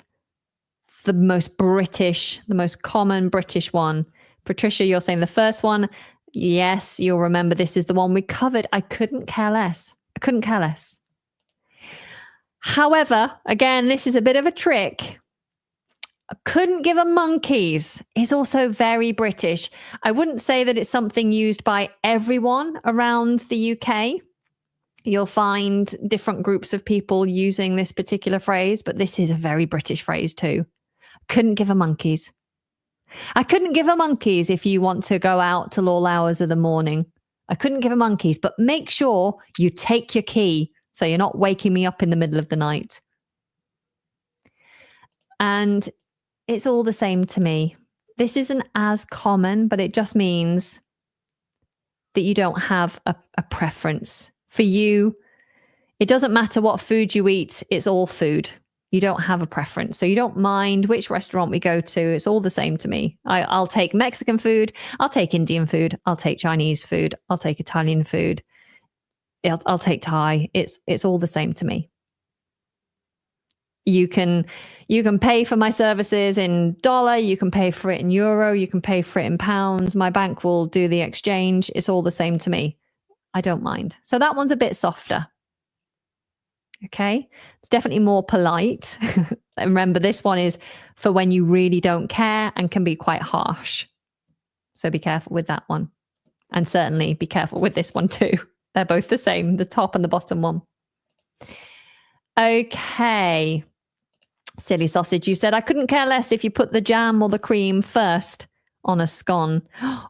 the most British, the most common British one? Patricia, you're saying the first one. Yes, you'll remember this is the one we covered. I couldn't care less. I couldn't care less. However, again, this is a bit of a trick. I couldn't give a monkeys is also very British. I wouldn't say that it's something used by everyone around the UK. You'll find different groups of people using this particular phrase, but this is a very British phrase too. Couldn't give a monkeys. I couldn't give a monkeys if you want to go out till all hours of the morning. I couldn't give a monkeys, but make sure you take your key so you're not waking me up in the middle of the night. And it's all the same to me. This isn't as common, but it just means that you don't have a preference. For you, it doesn't matter what food you eat, it's all food. You don't have a preference. So you don't mind which restaurant we go to. It's all the same to me. I'll take Mexican food. I'll take Indian food. I'll take Chinese food. I'll take Italian food. I'll take Thai. It's all the same to me. You can pay for my services in dollar, you can pay for it in euro, you can pay for it in pounds. My bank will do the exchange. It's all the same to me. I don't mind. So that one's a bit softer. Okay. It's definitely more polite. And remember, this one is for when you really don't care and can be quite harsh. So be careful with that one. And certainly be careful with this one too. They're both the same, the top and the bottom one. Okay. Silly sausage, you said, I couldn't care less if you put the jam or the cream first on a scone.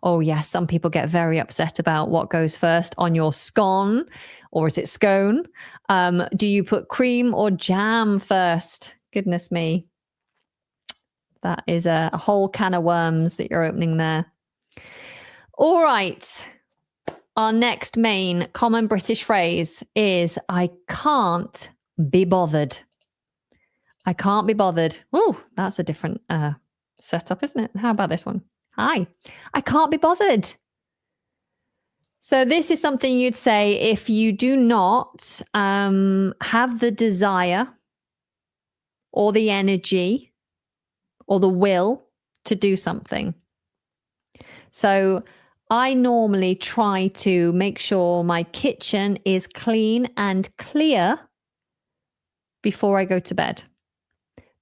Oh, yes, some people get very upset about what goes first on your scone, or is it scone? Do you put cream or jam first? Goodness me. That is a whole can of worms that you're opening there. All right. Our next main common British phrase is, I can't be bothered. I can't be bothered. Oh, that's a different setup, isn't it? How about this one? Hi, I can't be bothered. So this is something you'd say if you do not have the desire or the energy or the will to do something. So I normally try to make sure my kitchen is clean and clear before I go to bed.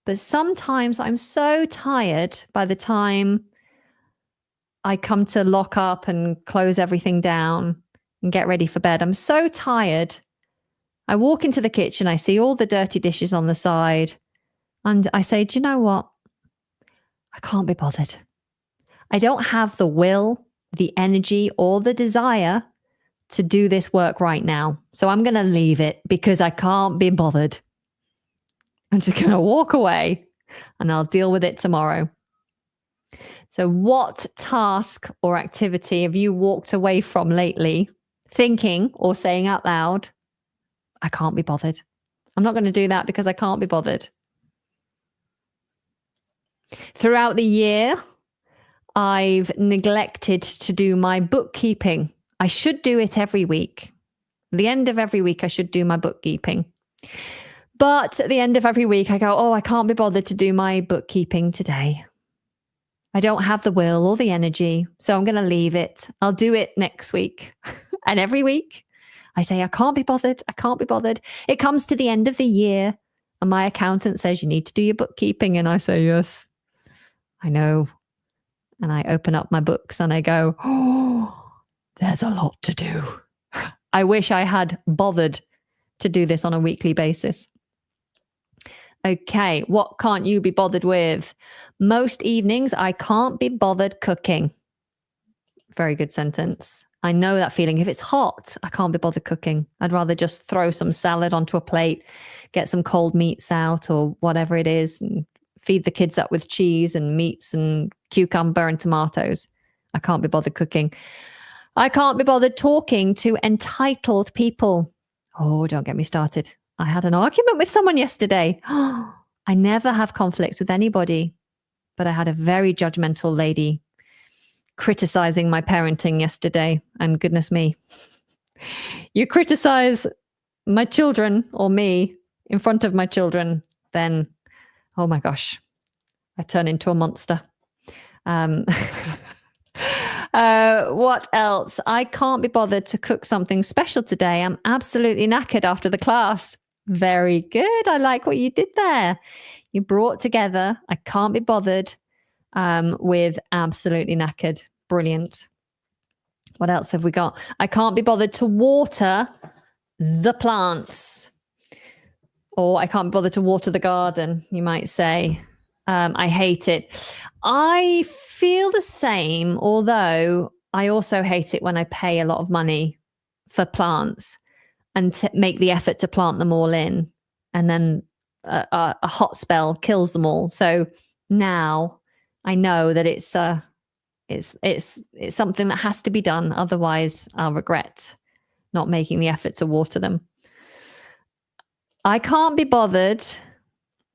But sometimes I'm so tired by the time I come to lock up and close everything down and get ready for bed. I'm so tired. I walk into the kitchen, I see all the dirty dishes on the side, and I say, do you know what? I can't be bothered. I don't have the will, the energy, or the desire to do this work right now. So I'm going to leave it because I can't be bothered. I'm just going to walk away and I'll deal with it tomorrow. So what task or activity have you walked away from lately, thinking or saying out loud, I can't be bothered. I'm not going to do that because I can't be bothered. Throughout the year, I've neglected to do my bookkeeping. I should do it every week. At the end of every week, I should do my bookkeeping. But at the end of every week, I go, oh, I can't be bothered to do my bookkeeping today. I don't have the will or the energy, so I'm going to leave it. I'll do it next week. And every week, I say, I can't be bothered. I can't be bothered. It comes to the end of the year, and my accountant says, you need to do your bookkeeping. And I say, yes, I know. And I open up my books and I go, oh, there's a lot to do. I wish I had bothered to do this on a weekly basis. Okay, what can't you be bothered with? Most evenings, I can't be bothered cooking. Very good sentence. I know that feeling. If it's hot, I can't be bothered cooking. I'd rather just throw some salad onto a plate, get some cold meats out or whatever it is, and feed the kids up with cheese and meats and cucumber and tomatoes. I can't be bothered cooking. I can't be bothered talking to entitled people. Oh, don't get me started. I had an argument with someone yesterday. I never have conflicts with anybody, but I had a very judgmental lady criticizing my parenting yesterday. And goodness me, you criticize my children or me in front of my children, then, oh my gosh, I turn into a monster. What else? I can't be bothered to cook something special today. I'm absolutely knackered after the class. Very good. I like what you did there. You brought together, I can't be bothered, with absolutely knackered. Brilliant. What else have we got? I can't be bothered to water the plants. Or I can't be bothered to water the garden, you might say. I hate it. I feel the same, although I also hate it when I pay a lot of money for plants and to make the effort to plant them all in, and then a hot spell kills them all. So now I know that it's something that has to be done. Otherwise, I'll regret not making the effort to water them. I can't be bothered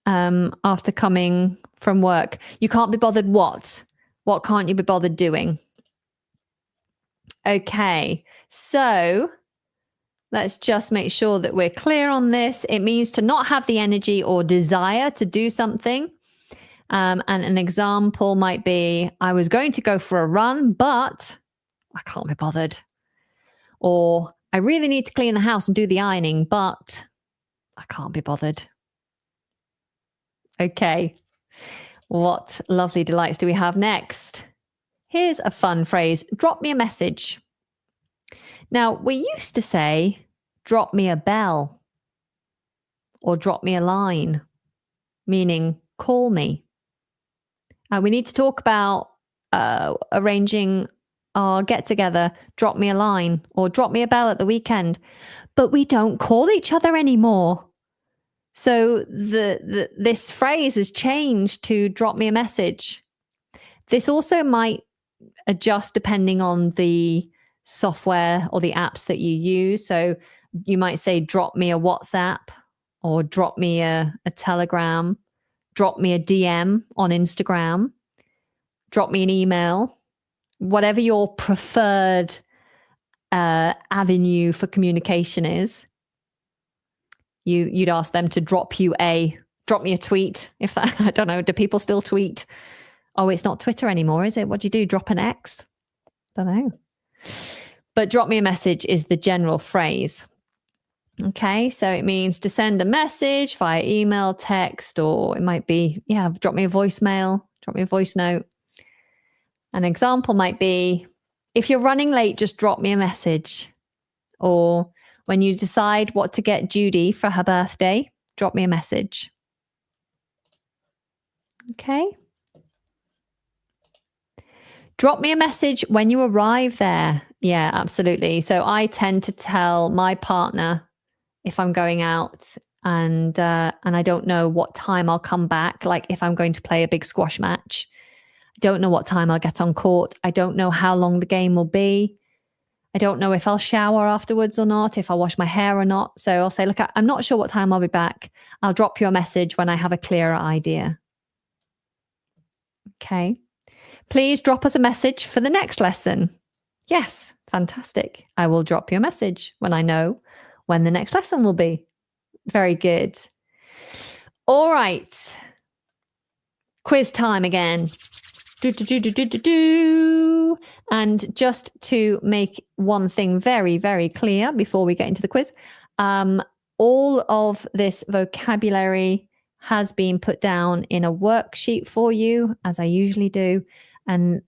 after coming from work. You can't be bothered what? What can't you be bothered doing? Okay, so Let's just make sure that we're clear on this. It means to not have the energy or desire to do something. And an example might be, I was going to go for a run, but I can't be bothered. Or I really need to clean the house and do the ironing, but I can't be bothered. Okay. What lovely delights do we have next? Here's a fun phrase. Drop me a message. Now, we used to say, drop me a bell or drop me a line, meaning call me. We need to talk about arranging our get together, drop me a line or drop me a bell at the weekend. But we don't call each other anymore. So this phrase has changed to drop me a message. This also might adjust depending on the software or the apps that you use. So you might say, drop me a WhatsApp or drop me a Telegram, drop me a DM on Instagram, drop me an email, whatever your preferred avenue for communication is. You'd ask them to drop me a tweet. If that, I don't know, do people still tweet? Oh, it's not Twitter anymore, is it? What do you do? Drop an X? Don't know. But drop me a message is the general phrase. Okay, so it means to send a message via email, text, or it might be, drop me a voicemail, drop me a voice note. An example might be, if you're running late, just drop me a message. Or when you decide what to get Judy for her birthday, drop me a message. Okay. Drop me a message when you arrive there. Yeah, absolutely. So I tend to tell my partner if I'm going out and I don't know what time I'll come back. Like if I'm going to play a big squash match, I don't know what time I'll get on court. I don't know how long the game will be. I don't know if I'll shower afterwards or not, if I'll wash my hair or not. So I'll say, look, I'm not sure what time I'll be back. I'll drop you a message when I have a clearer idea. Okay. Please drop us a message for the next lesson. Yes, fantastic. I will drop you a message when I know when the next lesson will be. Very good. All right. Quiz time again. And just to make one thing very, very clear before we get into the quiz, all of this vocabulary has been put down in a worksheet for you, as I usually do. And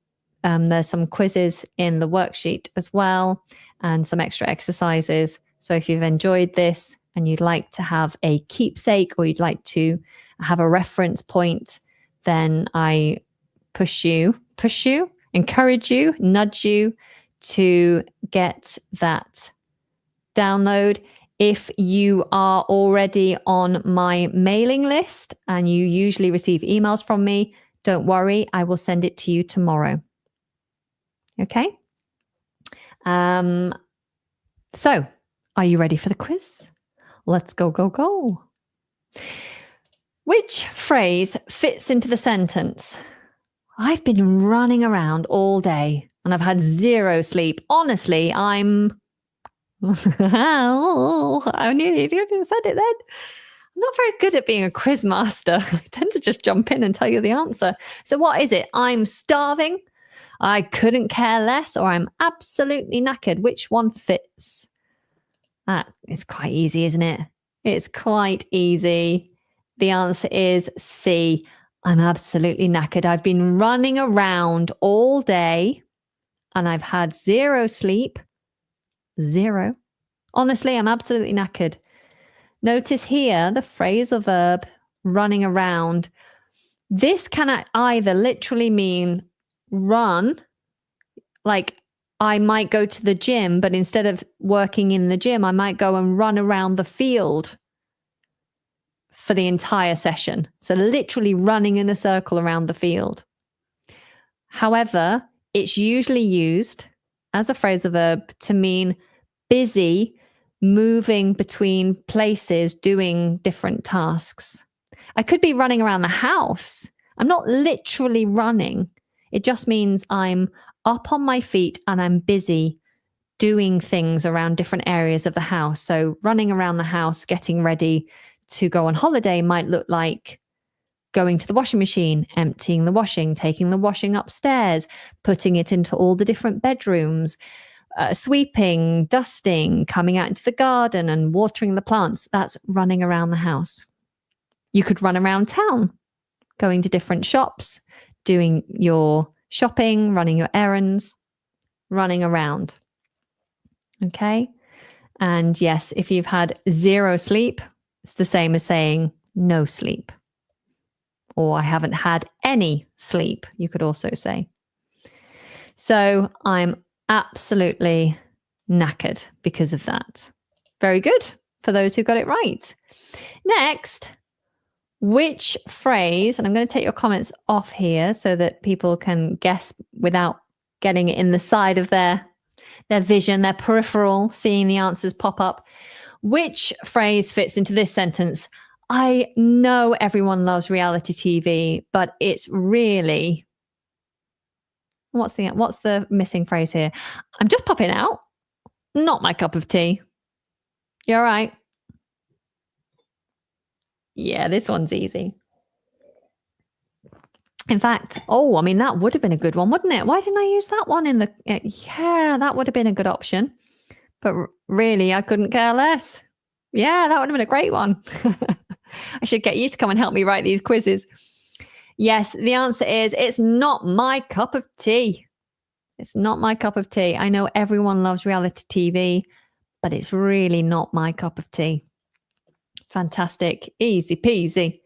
there's some quizzes in the worksheet as well, and some extra exercises. So if you've enjoyed this and you'd like to have a keepsake or you'd like to have a reference point, then I encourage you, nudge you to get that download. If you are already on my mailing list and you usually receive emails from me, don't worry, I will send it to you tomorrow. Okay? So, are you ready for the quiz? Let's go, go, go. Which phrase fits into the sentence? I've been running around all day and I've had zero sleep. Honestly, I nearly said it then. I'm not very good at being a quiz master. I tend to just jump in and tell you the answer. So what is it? I'm starving, I couldn't care less, or I'm absolutely knackered. Which one fits? It's quite easy, isn't it? It's quite easy. The answer is C. I'm absolutely knackered. I've been running around all day and I've had zero sleep. Zero. Honestly, I'm absolutely knackered. Notice here the phrasal verb running around. This can either literally mean run, like I might go to the gym, but instead of working in the gym, I might go and run around the field for the entire session. So literally running in a circle around the field. However, it's usually used as a phrasal verb to mean busy, moving between places, doing different tasks. I could be running around the house. I'm not literally running. It just means I'm up on my feet and I'm busy doing things around different areas of the house. So running around the house, getting ready to go on holiday might look like going to the washing machine, emptying the washing, taking the washing upstairs, putting it into all the different bedrooms, sweeping, dusting, coming out into the garden and watering the plants. That's running around the house. You could run around town, going to different shops, doing your shopping, running your errands, running around. Okay. And yes, if you've had 0 sleep, it's the same as saying no sleep. Or I haven't had any sleep, you could also say. So I'm absolutely knackered because of that. Very good for those who got it right. Next, which phrase, and I'm going to take your comments off here so that people can guess without getting it in the side of their vision, their peripheral, seeing the answers pop up. Which phrase fits into this sentence? I know everyone loves reality TV, but it's really... What's the missing phrase here? I'm just popping out. Not my cup of tea. You all right? Yeah, this one's easy. In fact, that would have been a good one, wouldn't it? Why didn't I use that one in the... yeah, that would have been a good option. But really, I couldn't care less. Yeah, that would have been a great one. I should get you to come and help me write these quizzes. Yes, the answer is it's not my cup of tea. It's not my cup of tea. I know everyone loves reality TV, but it's really not my cup of tea. Fantastic. Easy peasy.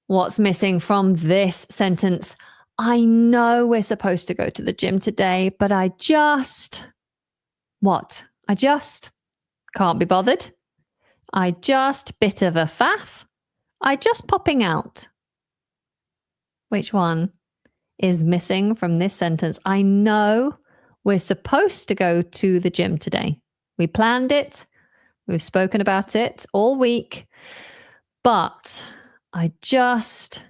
What's missing from this sentence? I know we're supposed to go to the gym today, but I just... What? I just can't be bothered. I just bit of a faff. I just popping out. Which one is missing from this sentence? I know we're supposed to go to the gym today. We planned it. We've spoken about it all week. But I just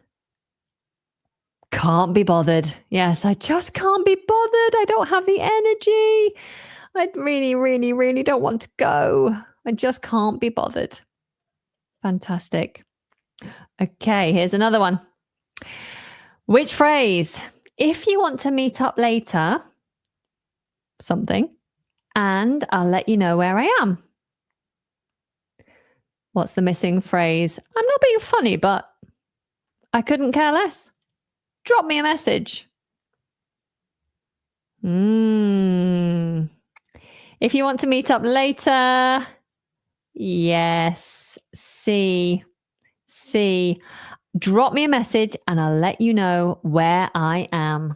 can't be bothered. Yes, I just can't be bothered. I don't have the energy. I really, really, really don't want to go. I just can't be bothered. Fantastic. Okay, here's another one. Which phrase? If you want to meet up later, something, and I'll let you know where I am. What's the missing phrase? I'm not being funny, but I couldn't care less. Drop me a message. If you want to meet up later, yes, see. Drop me a message and I'll let you know where I am.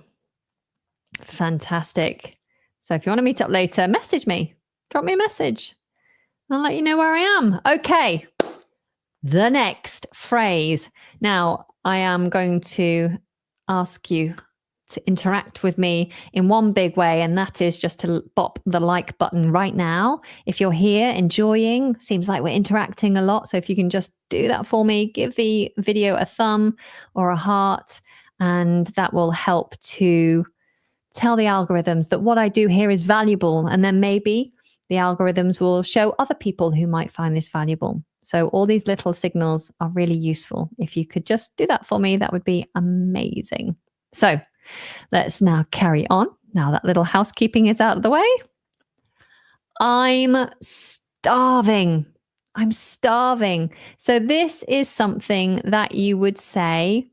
Fantastic. So if you want to meet up later, message me. Drop me a message. I'll let you know where I am. Okay. The next phrase. Now, I am going to ask you to interact with me in one big way, and that is just to bop the like button right now. If you're here enjoying, seems like we're interacting a lot. So if you can just do that for me, give the video a thumb or a heart, and that will help to tell the algorithms that what I do here is valuable. And then maybe the algorithms will show other people who might find this valuable. So all these little signals are really useful. If you could just do that for me, that would be amazing. So let's now carry on. Now that little housekeeping is out of the way. I'm starving. So this is something that you would say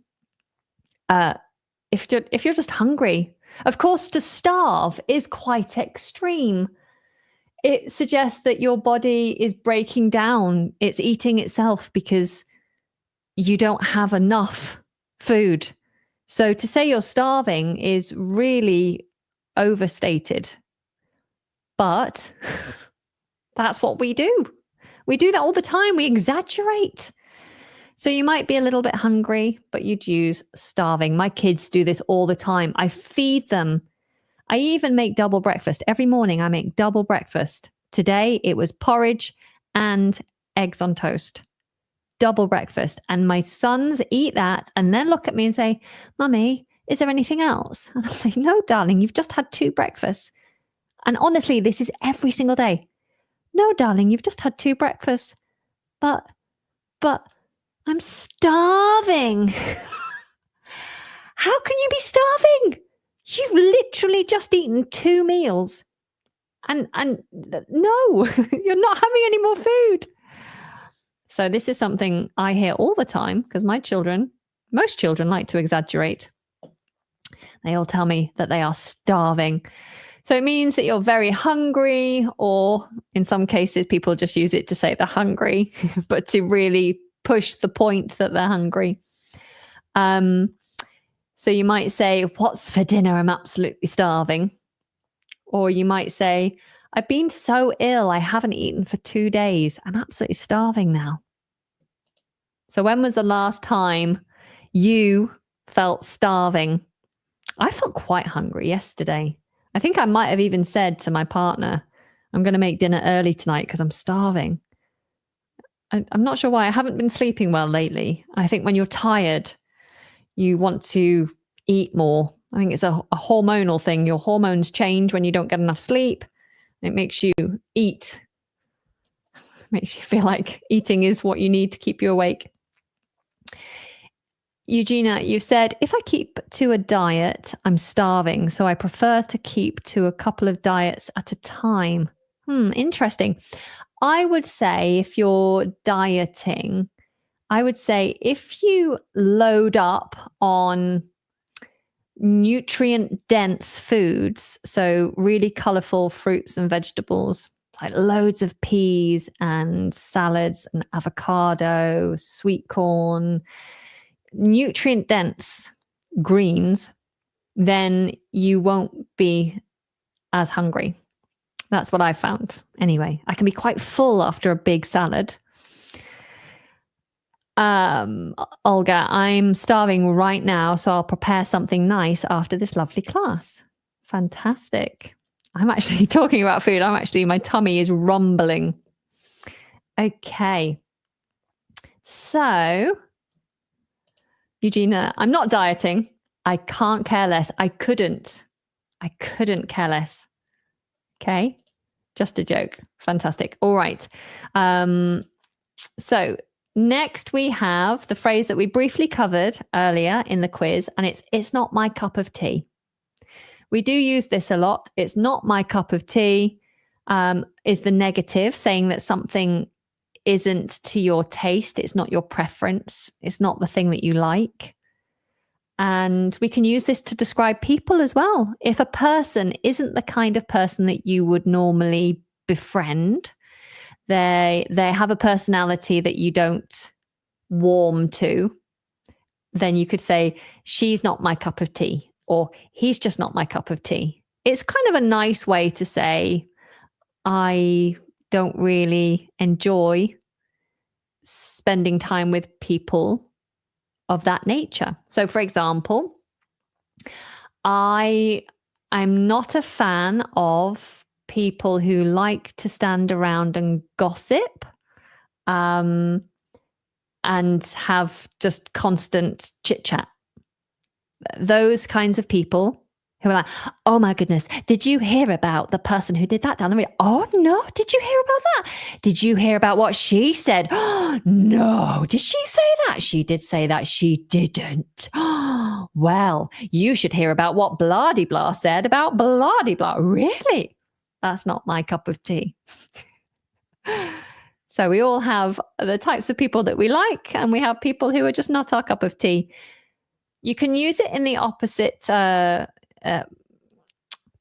if you're just hungry. Of course, to starve is quite extreme. It suggests that your body is breaking down. It's eating itself because you don't have enough food. So to say you're starving is really overstated. But that's what we do. We do that all the time. We exaggerate. So you might be a little bit hungry, but you'd use starving. My kids do this all the time. I feed them. I even make double breakfast. Every morning I make double breakfast. Today it was porridge and eggs on toast. Double breakfast. And my sons eat that and then look at me and say, Mummy, is there anything else? And I say, no, darling, you've just had 2 breakfasts. And honestly, this is every single day. No, darling, you've just had 2 breakfasts. But I'm starving. How can you be starving? You've literally just eaten 2 meals. And no, you're not having any more food. So this is something I hear all the time because most children like to exaggerate. They all tell me that they are starving. So it means that you're very hungry, or in some cases, people just use it to say they're hungry, but to really push the point that they're hungry. So you might say, what's for dinner? I'm absolutely starving. Or you might say, I've been so ill, I haven't eaten for 2 days. I'm absolutely starving now. So when was the last time you felt starving? I felt quite hungry yesterday. I think I might have even said to my partner, I'm going to make dinner early tonight because I'm starving. I'm not sure why. I haven't been sleeping well lately. I think when you're tired, you want to eat more. I think it's a hormonal thing. Your hormones change when you don't get enough sleep. It makes you eat. It makes you feel like eating is what you need to keep you awake. Eugenia, you've said, if I keep to a diet, I'm starving. So I prefer to keep to a couple of diets at a time. Interesting. I would say if you're dieting, I would say if you load up on nutrient-dense foods, so really colorful fruits and vegetables, like loads of peas and salads and avocado, sweet corn, nutrient-dense greens, then you won't be as hungry. That's what I've found. Anyway, I can be quite full after a big salad. Olga, I'm starving right now, so I'll prepare something nice after this lovely class. Fantastic. I'm actually talking about food. My tummy is rumbling. Okay. So, Eugenia, I'm not dieting. I can't care less. I couldn't care less. Okay. Just a joke. Fantastic. All right. So next we have the phrase that we briefly covered earlier in the quiz, and it's not my cup of tea. We do use this a lot. It's not my cup of tea is the negative, saying that something isn't to your taste. It's not your preference. It's not the thing that you like. And we can use this to describe people as well. If a person isn't the kind of person that you would normally befriend, they have a personality that you don't warm to, then you could say, she's not my cup of tea, or he's just not my cup of tea. It's kind of a nice way to say, I don't really enjoy spending time with people of that nature. So, for example, I'm not a fan of people who like to stand around and gossip and have just constant chit chat. Those kinds of people who are like, oh my goodness, did you hear about the person who did that down the road? Oh no, did you hear about that? Did you hear about what she said? Oh no, did she say that? She did say that. She didn't. Well, you should hear about what blah-de-blah said about blah-de-blah. Really? That's not my cup of tea. So we all have the types of people that we like, and we have people who are just not our cup of tea. You can use it in the opposite.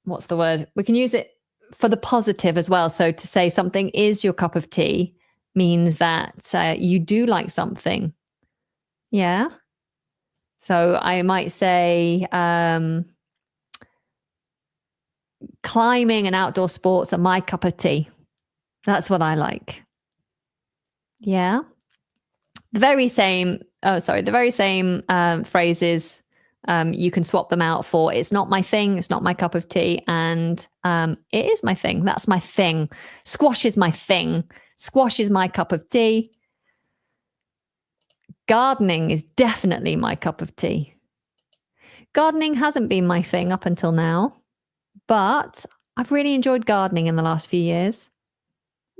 What's the word? We can use it for the positive as well. So to say something is your cup of tea means that you do like something. Yeah. So I might say climbing and outdoor sports are my cup of tea. That's what I like. Yeah. The very same phrases, you can swap them out for it's not my thing, it's not my cup of tea, and it is my thing. That's my thing. Squash is my thing. Squash is my cup of tea. Gardening is definitely my cup of tea. Gardening hasn't been my thing up until now, but I've really enjoyed gardening in the last few years.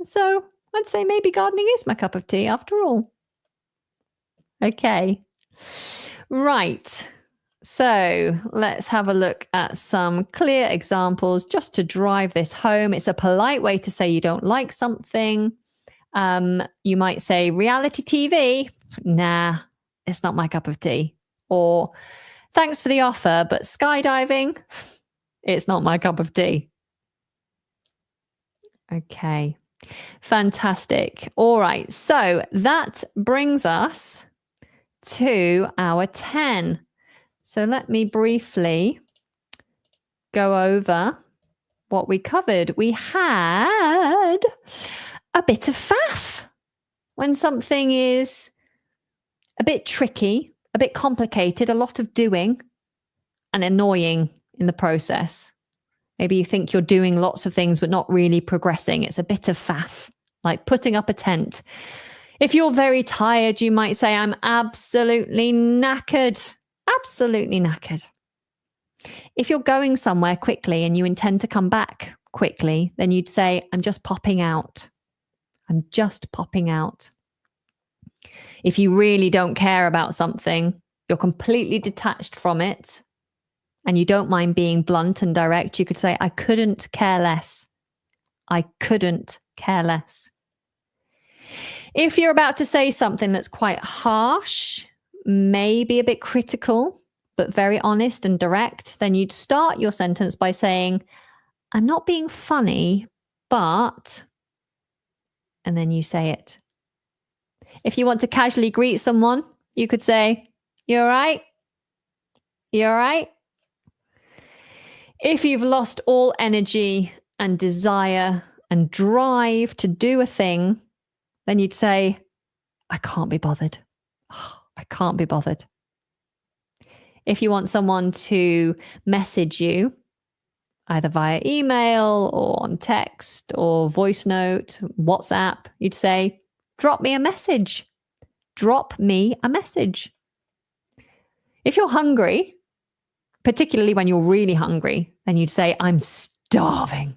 So I'd say maybe gardening is my cup of tea after all. Okay. Right. So let's have a look at some clear examples just to drive this home. It's a polite way to say you don't like something. You might say reality TV. Nah, it's not my cup of tea. Or thanks for the offer, but skydiving, it's not my cup of tea. Okay, fantastic. All right, so that brings us to our 10. So let me briefly go over what we covered. We had a bit of faff when something is a bit tricky, a bit complicated, a lot of doing, and annoying in the process. Maybe you think you're doing lots of things but not really progressing. It's a bit of faff, like putting up a tent. If you're very tired, you might say, I'm absolutely knackered. Absolutely knackered. If you're going somewhere quickly and you intend to come back quickly, then you'd say, I'm just popping out. I'm just popping out. If you really don't care about something, you're completely detached from it, and you don't mind being blunt and direct, you could say, I couldn't care less. I couldn't care less. If you're about to say something that's quite harsh, maybe a bit critical, but very honest and direct, then you'd start your sentence by saying, I'm not being funny, but, and then you say it. If you want to casually greet someone, you could say, you all right? You all right? If you've lost all energy and desire and drive to do a thing, then you'd say, I can't be bothered. I can't be bothered. If you want someone to message you, either via email or on text or voice note, WhatsApp, you'd say, drop me a message. Drop me a message. If you're hungry, particularly when you're really hungry, then you'd say, I'm starving.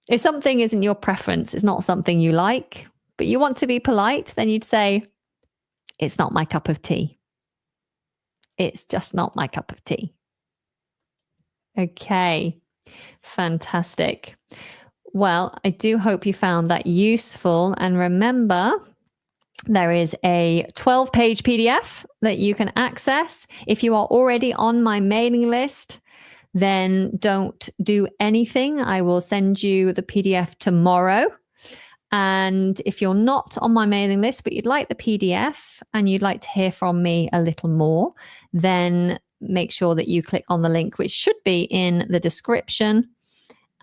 If something isn't your preference, it's not something you like, but you want to be polite, then you'd say, it's not my cup of tea. It's just not my cup of tea. Okay, fantastic. Well, I do hope you found that useful. And remember, there is a 12-page PDF that you can access. If you are already on my mailing list, then don't do anything. I will send you the PDF tomorrow. And if you're not on my mailing list, but you'd like the PDF and you'd like to hear from me a little more, then make sure that you click on the link, which should be in the description.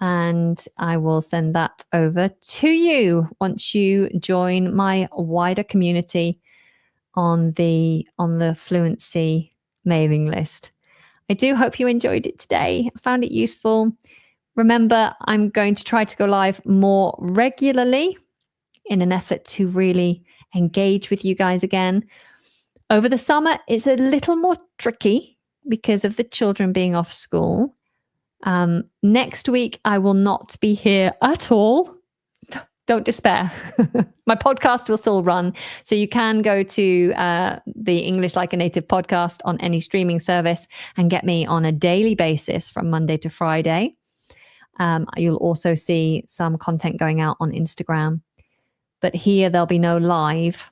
And I will send that over to you once you join my wider community on the Fluency mailing list. I do hope you enjoyed it today. I found it useful. Remember, I'm going to try to go live more regularly in an effort to really engage with you guys again. Over the summer, it's a little more tricky because of the children being off school. Next week, I will not be here at all. Don't despair. My podcast will still run. So you can go to the English Like a Native podcast on any streaming service and get me on a daily basis from Monday to Friday. You'll also see some content going out on Instagram. But here, there'll be no live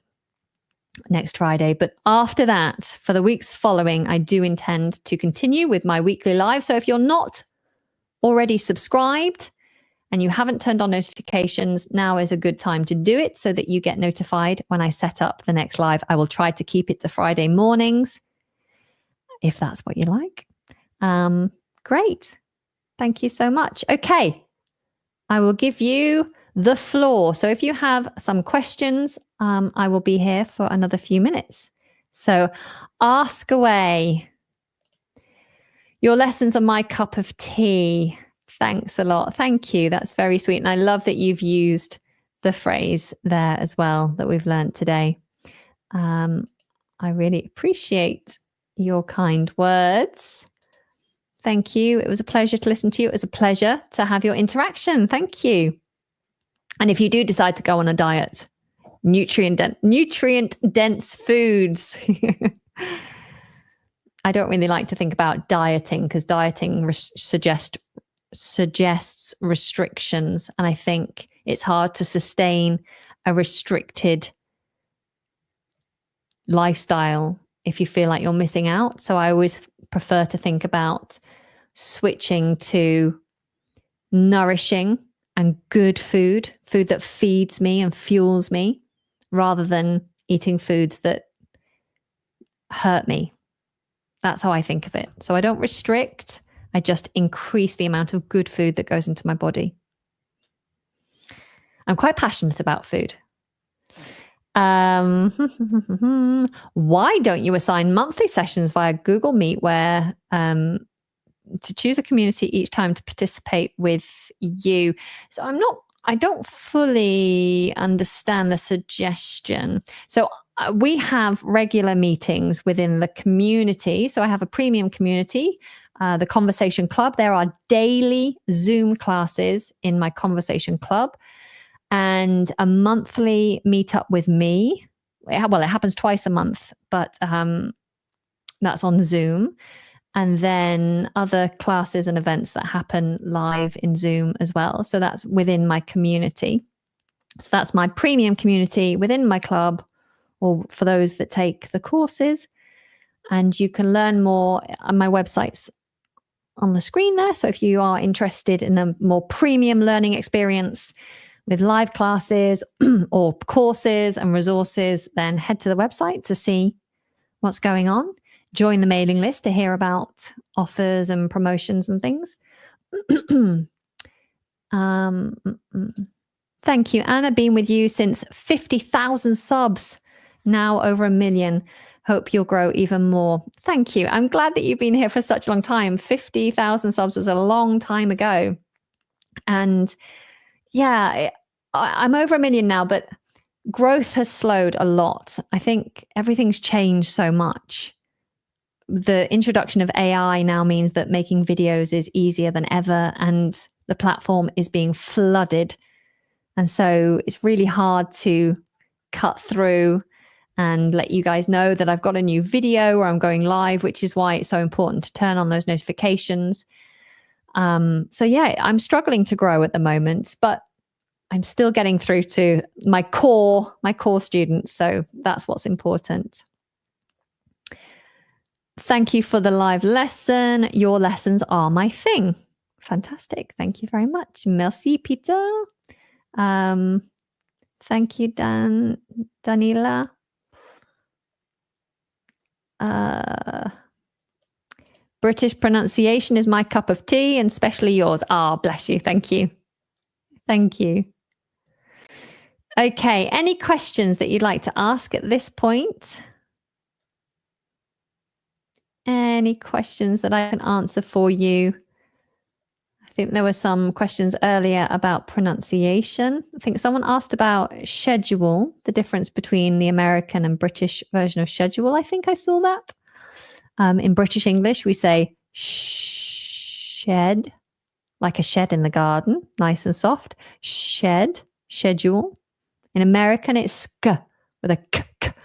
next Friday. But after that, for the weeks following, I do intend to continue with my weekly live. So if you're not already subscribed and you haven't turned on notifications, now is a good time to do it so that you get notified when I set up the next live. I will try to keep it to Friday mornings, if that's what you like. Great. Thank you so much. Okay. I will give you the floor. So if you have some questions, I will be here for another few minutes. So ask away. Your lessons are my cup of tea. Thanks a lot. Thank you. That's very sweet. And I love that you've used the phrase there as well that we've learned today. I really appreciate your kind words. Thank you. It was a pleasure to listen to you. It was a pleasure to have your interaction. Thank you. And if you do decide to go on a diet, nutrient dense foods. I don't really like to think about dieting because dieting suggests restrictions. And I think it's hard to sustain a restricted lifestyle if you feel like you're missing out. So I always prefer to think about switching to nourishing and good food that feeds me and fuels me, rather than eating foods that hurt me. That's how I think of it. So I don't restrict, I just increase the amount of good food that goes into my body. I'm quite passionate about food. Why don't you assign monthly sessions via Google Meet where to choose a community each time to participate with you? So I don't fully understand the suggestion. So we have regular meetings within the community. So I have a premium community, the Conversation Club. There are daily Zoom classes in my Conversation Club, and a monthly meetup with me. Well, it happens twice a month, but that's on Zoom. And then other classes and events that happen live in Zoom as well. So that's within my community. So that's my premium community within my club, or for those that take the courses. And you can learn more on my websites on the screen there. So if you are interested in a more premium learning experience with live classes or courses and resources, then head to the website to see what's going on. Join the mailing list to hear about offers and promotions and things. Thank you, Anna. Been with you since 50,000 subs, now over 1 million. Hope you'll grow even more. Thank you. I'm glad that you've been here for such a long time. 50,000 subs was a long time ago. And yeah, I'm over 1 million now, but growth has slowed a lot. I think everything's changed so much. The introduction of AI now means that making videos is easier than ever, and the platform is being flooded. And so it's really hard to cut through and let you guys know that I've got a new video or I'm going live, which is why it's so important to turn on those notifications. So yeah, I'm struggling to grow at the moment, but I'm still getting through to my core students. So that's what's important. Thank you for the live lesson. Your lessons are my thing. Fantastic. Thank you very much. Merci, Peter. Thank you, Danila. British pronunciation is my cup of tea, and especially yours. Bless you. Thank you. Thank you. Okay. Any questions that you'd like to ask at this point? Any questions that I can answer for you? I think there were some questions earlier about pronunciation. I think someone asked about schedule, the difference between the American and British version of schedule. I think I saw that. In British English, we say shed, like a shed in the garden, nice and soft. Shed, schedule. In American, it's sk with a k,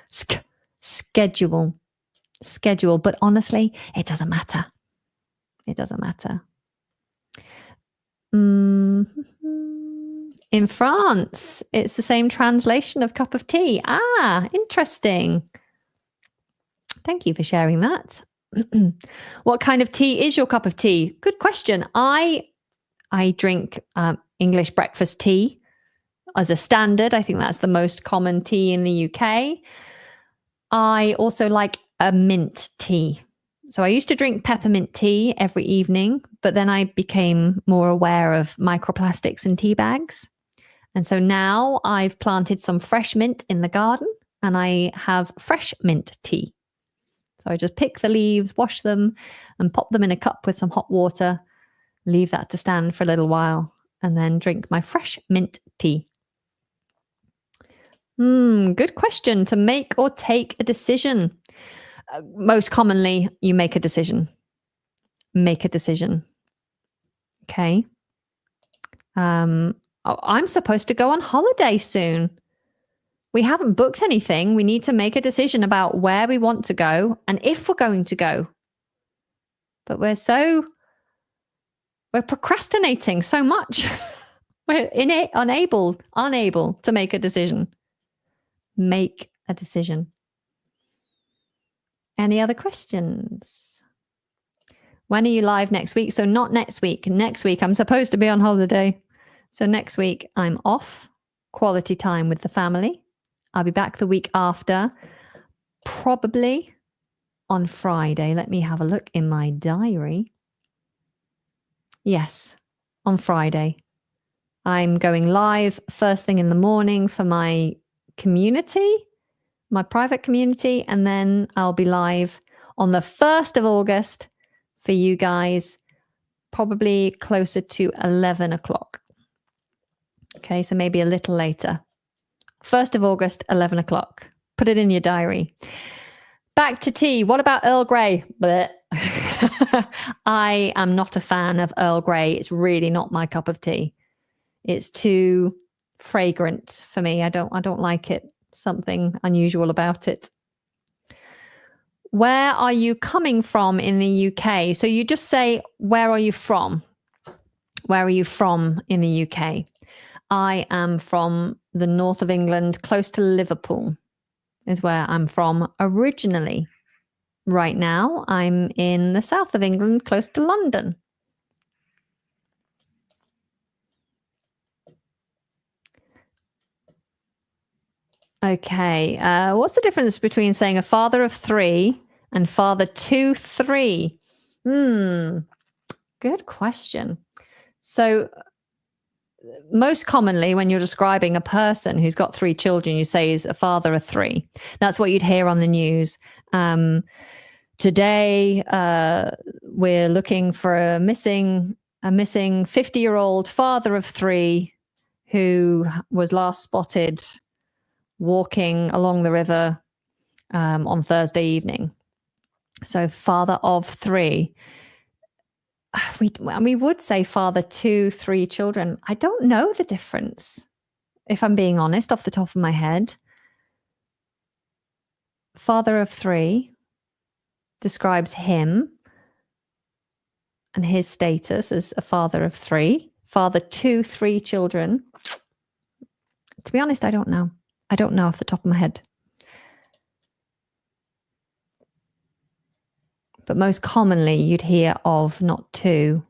sk, schedule. Schedule, but honestly, it doesn't matter. It doesn't matter. In France, it's the same translation of cup of tea. Interesting. Thank you for sharing that. What kind of tea is your cup of tea? Good question. I drink English breakfast tea as a standard. I think that's the most common tea in the UK. I also like a mint tea. So I used to drink peppermint tea every evening, but then I became more aware of microplastics in tea bags. And so now I've planted some fresh mint in the garden and I have fresh mint tea. So I just pick the leaves, wash them and pop them in a cup with some hot water, leave that to stand for a little while and then drink my fresh mint tea. Good question. To make or take a decision. Most commonly, you make a decision. make a decision. Okay. I'm supposed to go on holiday soon. We haven't booked anything. We need to make a decision about where we want to go and if we're going to go. But we're procrastinating so much. We're unable to make a decision. Make a decision. Any other questions? When are you live next week? So not next week. Next week, I'm supposed to be on holiday. So next week, I'm off. Quality time with the family. I'll be back the week after, probably on Friday. Let me have a look in my diary. Yes, on Friday. I'm going live first thing in the morning for my community, my private community, and then I'll be live on the 1st of August for you guys, probably closer to 11 o'clock. Okay, so maybe a little later. 1st of August, 11 o'clock. Put it in your diary. Back to tea. What about Earl Grey? I am not a fan of Earl Grey. It's really not my cup of tea. It's too fragrant for me. I don't like it. Something unusual about it. Where are you coming from in the UK? So you just say, where are you from? Where are you from in the UK? I am from the north of England, close to Liverpool, is where I'm from originally. Right now, I'm in the south of England, close to London. Okay, what's the difference between saying a father of 3 and father to 3? Good question. So most commonly, when you're describing a person who's got 3 children, you say is a father of 3. That's what you'd hear on the news. Today, we're looking for a missing 50-year-old father of 3 who was last spotted walking along the river on Thursday evening. So father of 3. We would say father to 3 children. I don't know the difference, if I'm being honest, off the top of my head. Father of 3 describes him and his status as a father of 3. Father to 3 children. To be honest, I don't know. I don't know off the top of my head. But most commonly, you'd hear of not 2.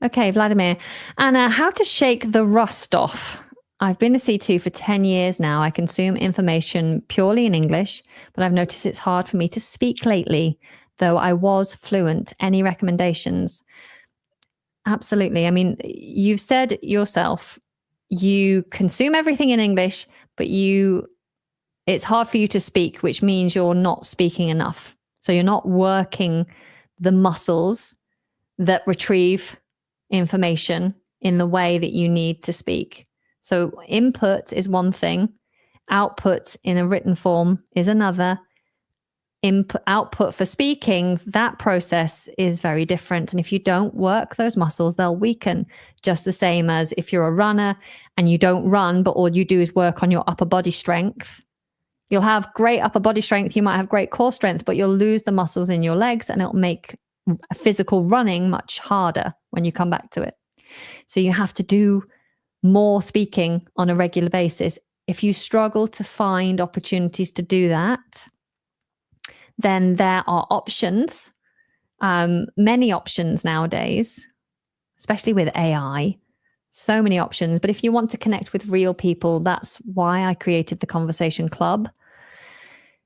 Okay, Vladimir. Anna, how to shake the rust off? I've been a C2 for 10 years now. I consume information purely in English, but I've noticed it's hard for me to speak lately, though I was fluent. Any recommendations? Absolutely. I mean, you've said yourself, you consume everything in English, but it's hard for you to speak, which means you're not speaking enough. So you're not working the muscles that retrieve information in the way that you need to speak. So input is one thing, output in a written form is another. Output for speaking, that process is very different. And if you don't work those muscles, they'll weaken, just the same as if you're a runner and you don't run, but all you do is work on your upper body strength. You'll have great upper body strength. You might have great core strength, but you'll lose the muscles in your legs and it'll make physical running much harder when you come back to it. So you have to do more speaking on a regular basis. If you struggle to find opportunities to do that, then there are options, many options nowadays, especially with AI, so many options. But if you want to connect with real people, that's why I created the Conversation Club.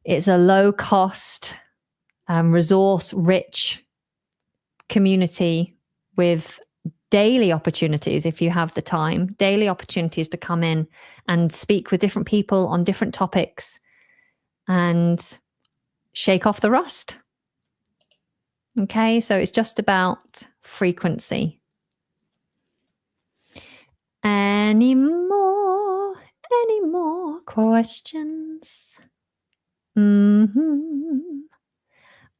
It's a low cost, resource rich community with daily opportunities, if you have the time, daily opportunities to come in and speak with different people on different topics and shake off the rust. Okay, so it's just about frequency. Any more? Any more questions?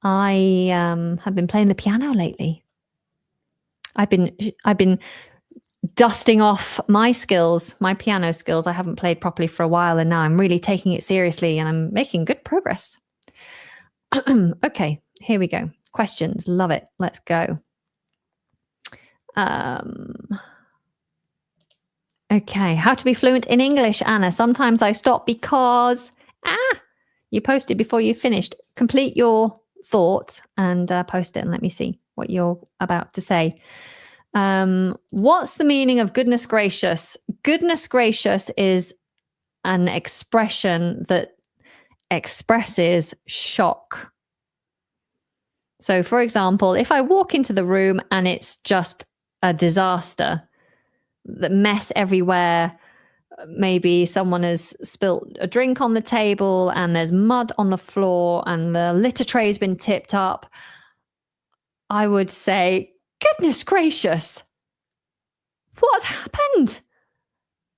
I have been playing the piano lately. I've been dusting off my skills, my piano skills. I haven't played properly for a while, and now I'm really taking it seriously, and I'm making good progress. Okay, here we go. Questions. Love it. Let's go. Okay, how to be fluent in English, Anna. Sometimes I stop because you posted before you finished. Complete your thought and post it and let me see what you're about to say. What's the meaning of goodness gracious? Goodness gracious is an expression that expresses shock. So, for example, if I walk into the room and it's just a disaster, the mess everywhere, maybe someone has spilt a drink on the table and there's mud on the floor and the litter tray's been tipped up, I would say, goodness gracious, what's happened?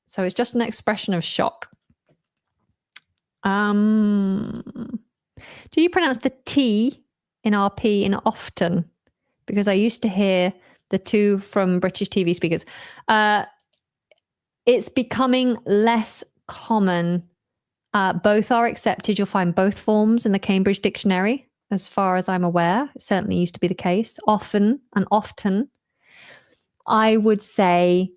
So it's just an expression of shock. Do you pronounce the T in RP in often? Because I used to hear the two from British TV speakers. It's becoming less common. Both are accepted. You'll find both forms in the Cambridge Dictionary, as far as I'm aware. It certainly used to be the case. Often and often. I would say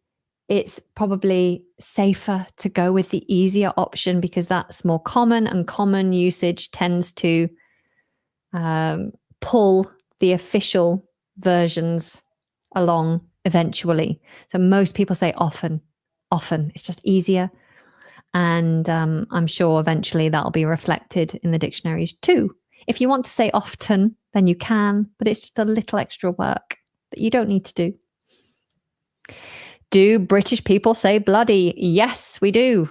it's probably safer to go with the easier option because that's more common, and common usage tends to pull the official versions along eventually. So most people say often. It's just easier. And I'm sure eventually that'll be reflected in the dictionaries too. If you want to say often, then you can, but it's just a little extra work that you don't need to do. Do British people say bloody? Yes, we do.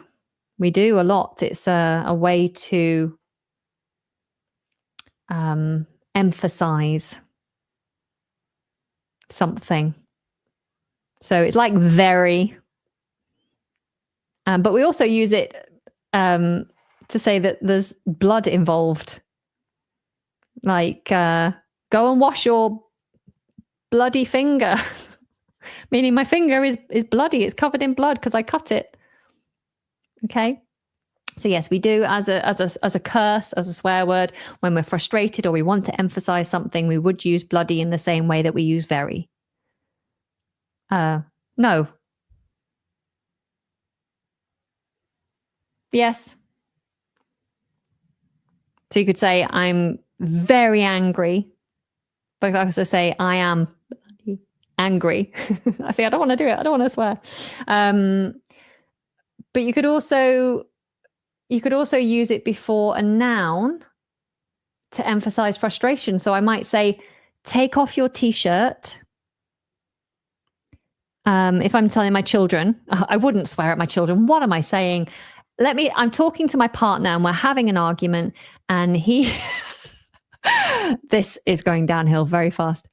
We do a lot. It's a way to emphasize something. So it's like very. But we also use it to say that there's blood involved. Like, go and wash your bloody finger. Meaning my finger is bloody. It's covered in blood because I cut it. Okay. So yes, we do as a curse, as a swear word. When we're frustrated or we want to emphasize something, we would use bloody in the same way that we use very. No. Yes. So you could say, I'm very angry. But I could also say, I am angry. I say, I don't want to do it. I don't want to swear. But you could also use it before a noun to emphasize frustration. So I might say, take off your t-shirt. If I'm telling my children, I wouldn't swear at my children. What am I saying? I'm talking to my partner and we're having an argument and he, this is going downhill very fast.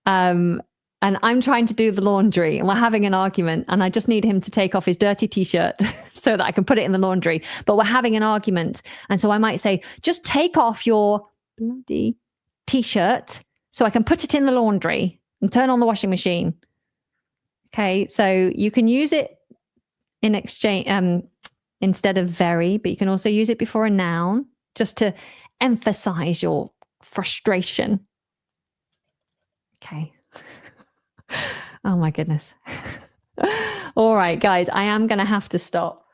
And I'm trying to do the laundry and we're having an argument and I just need him to take off his dirty t-shirt so that I can put it in the laundry. But we're having an argument. And so I might say, just take off your bloody t-shirt so I can put it in the laundry and turn on the washing machine. Okay, so you can use it in exchange instead of very, but you can also use it before a noun just to emphasize your frustration. Okay. Oh my goodness. All right, guys, I am going to have to stop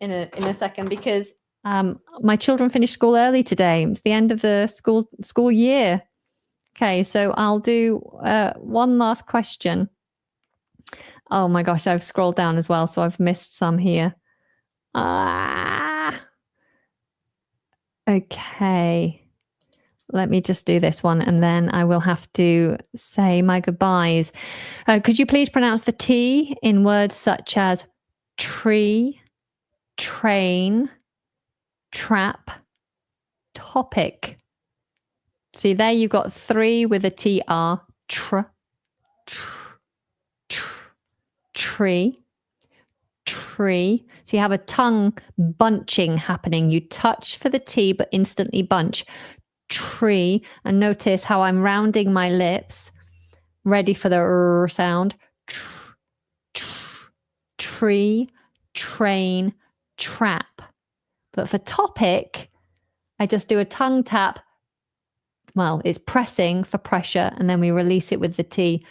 in a second because my children finished school early today. It's the end of the school year. Okay, so I'll do one last question. Oh my gosh, I've scrolled down as well, so I've missed some here. Okay. Let me just do this one and then I will have to say my goodbyes. Could you please pronounce the T in words such as tree, train, trap, topic? See, there you've got 3 with a TR. Tree, tree. So you have a tongue bunching happening. You touch for the T, but instantly bunch. Tree. And notice how I'm rounding my lips, ready for the R sound. Tree, train, trap. But for topic, I just do a tongue tap. Well, it's pressing for pressure, and then we release it with the T.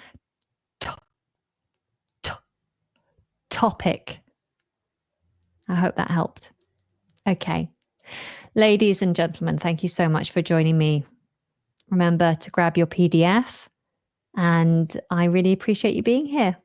Topic. I hope that helped. Okay. Ladies and gentlemen, thank you so much for joining me. Remember to grab your PDF, and I really appreciate you being here.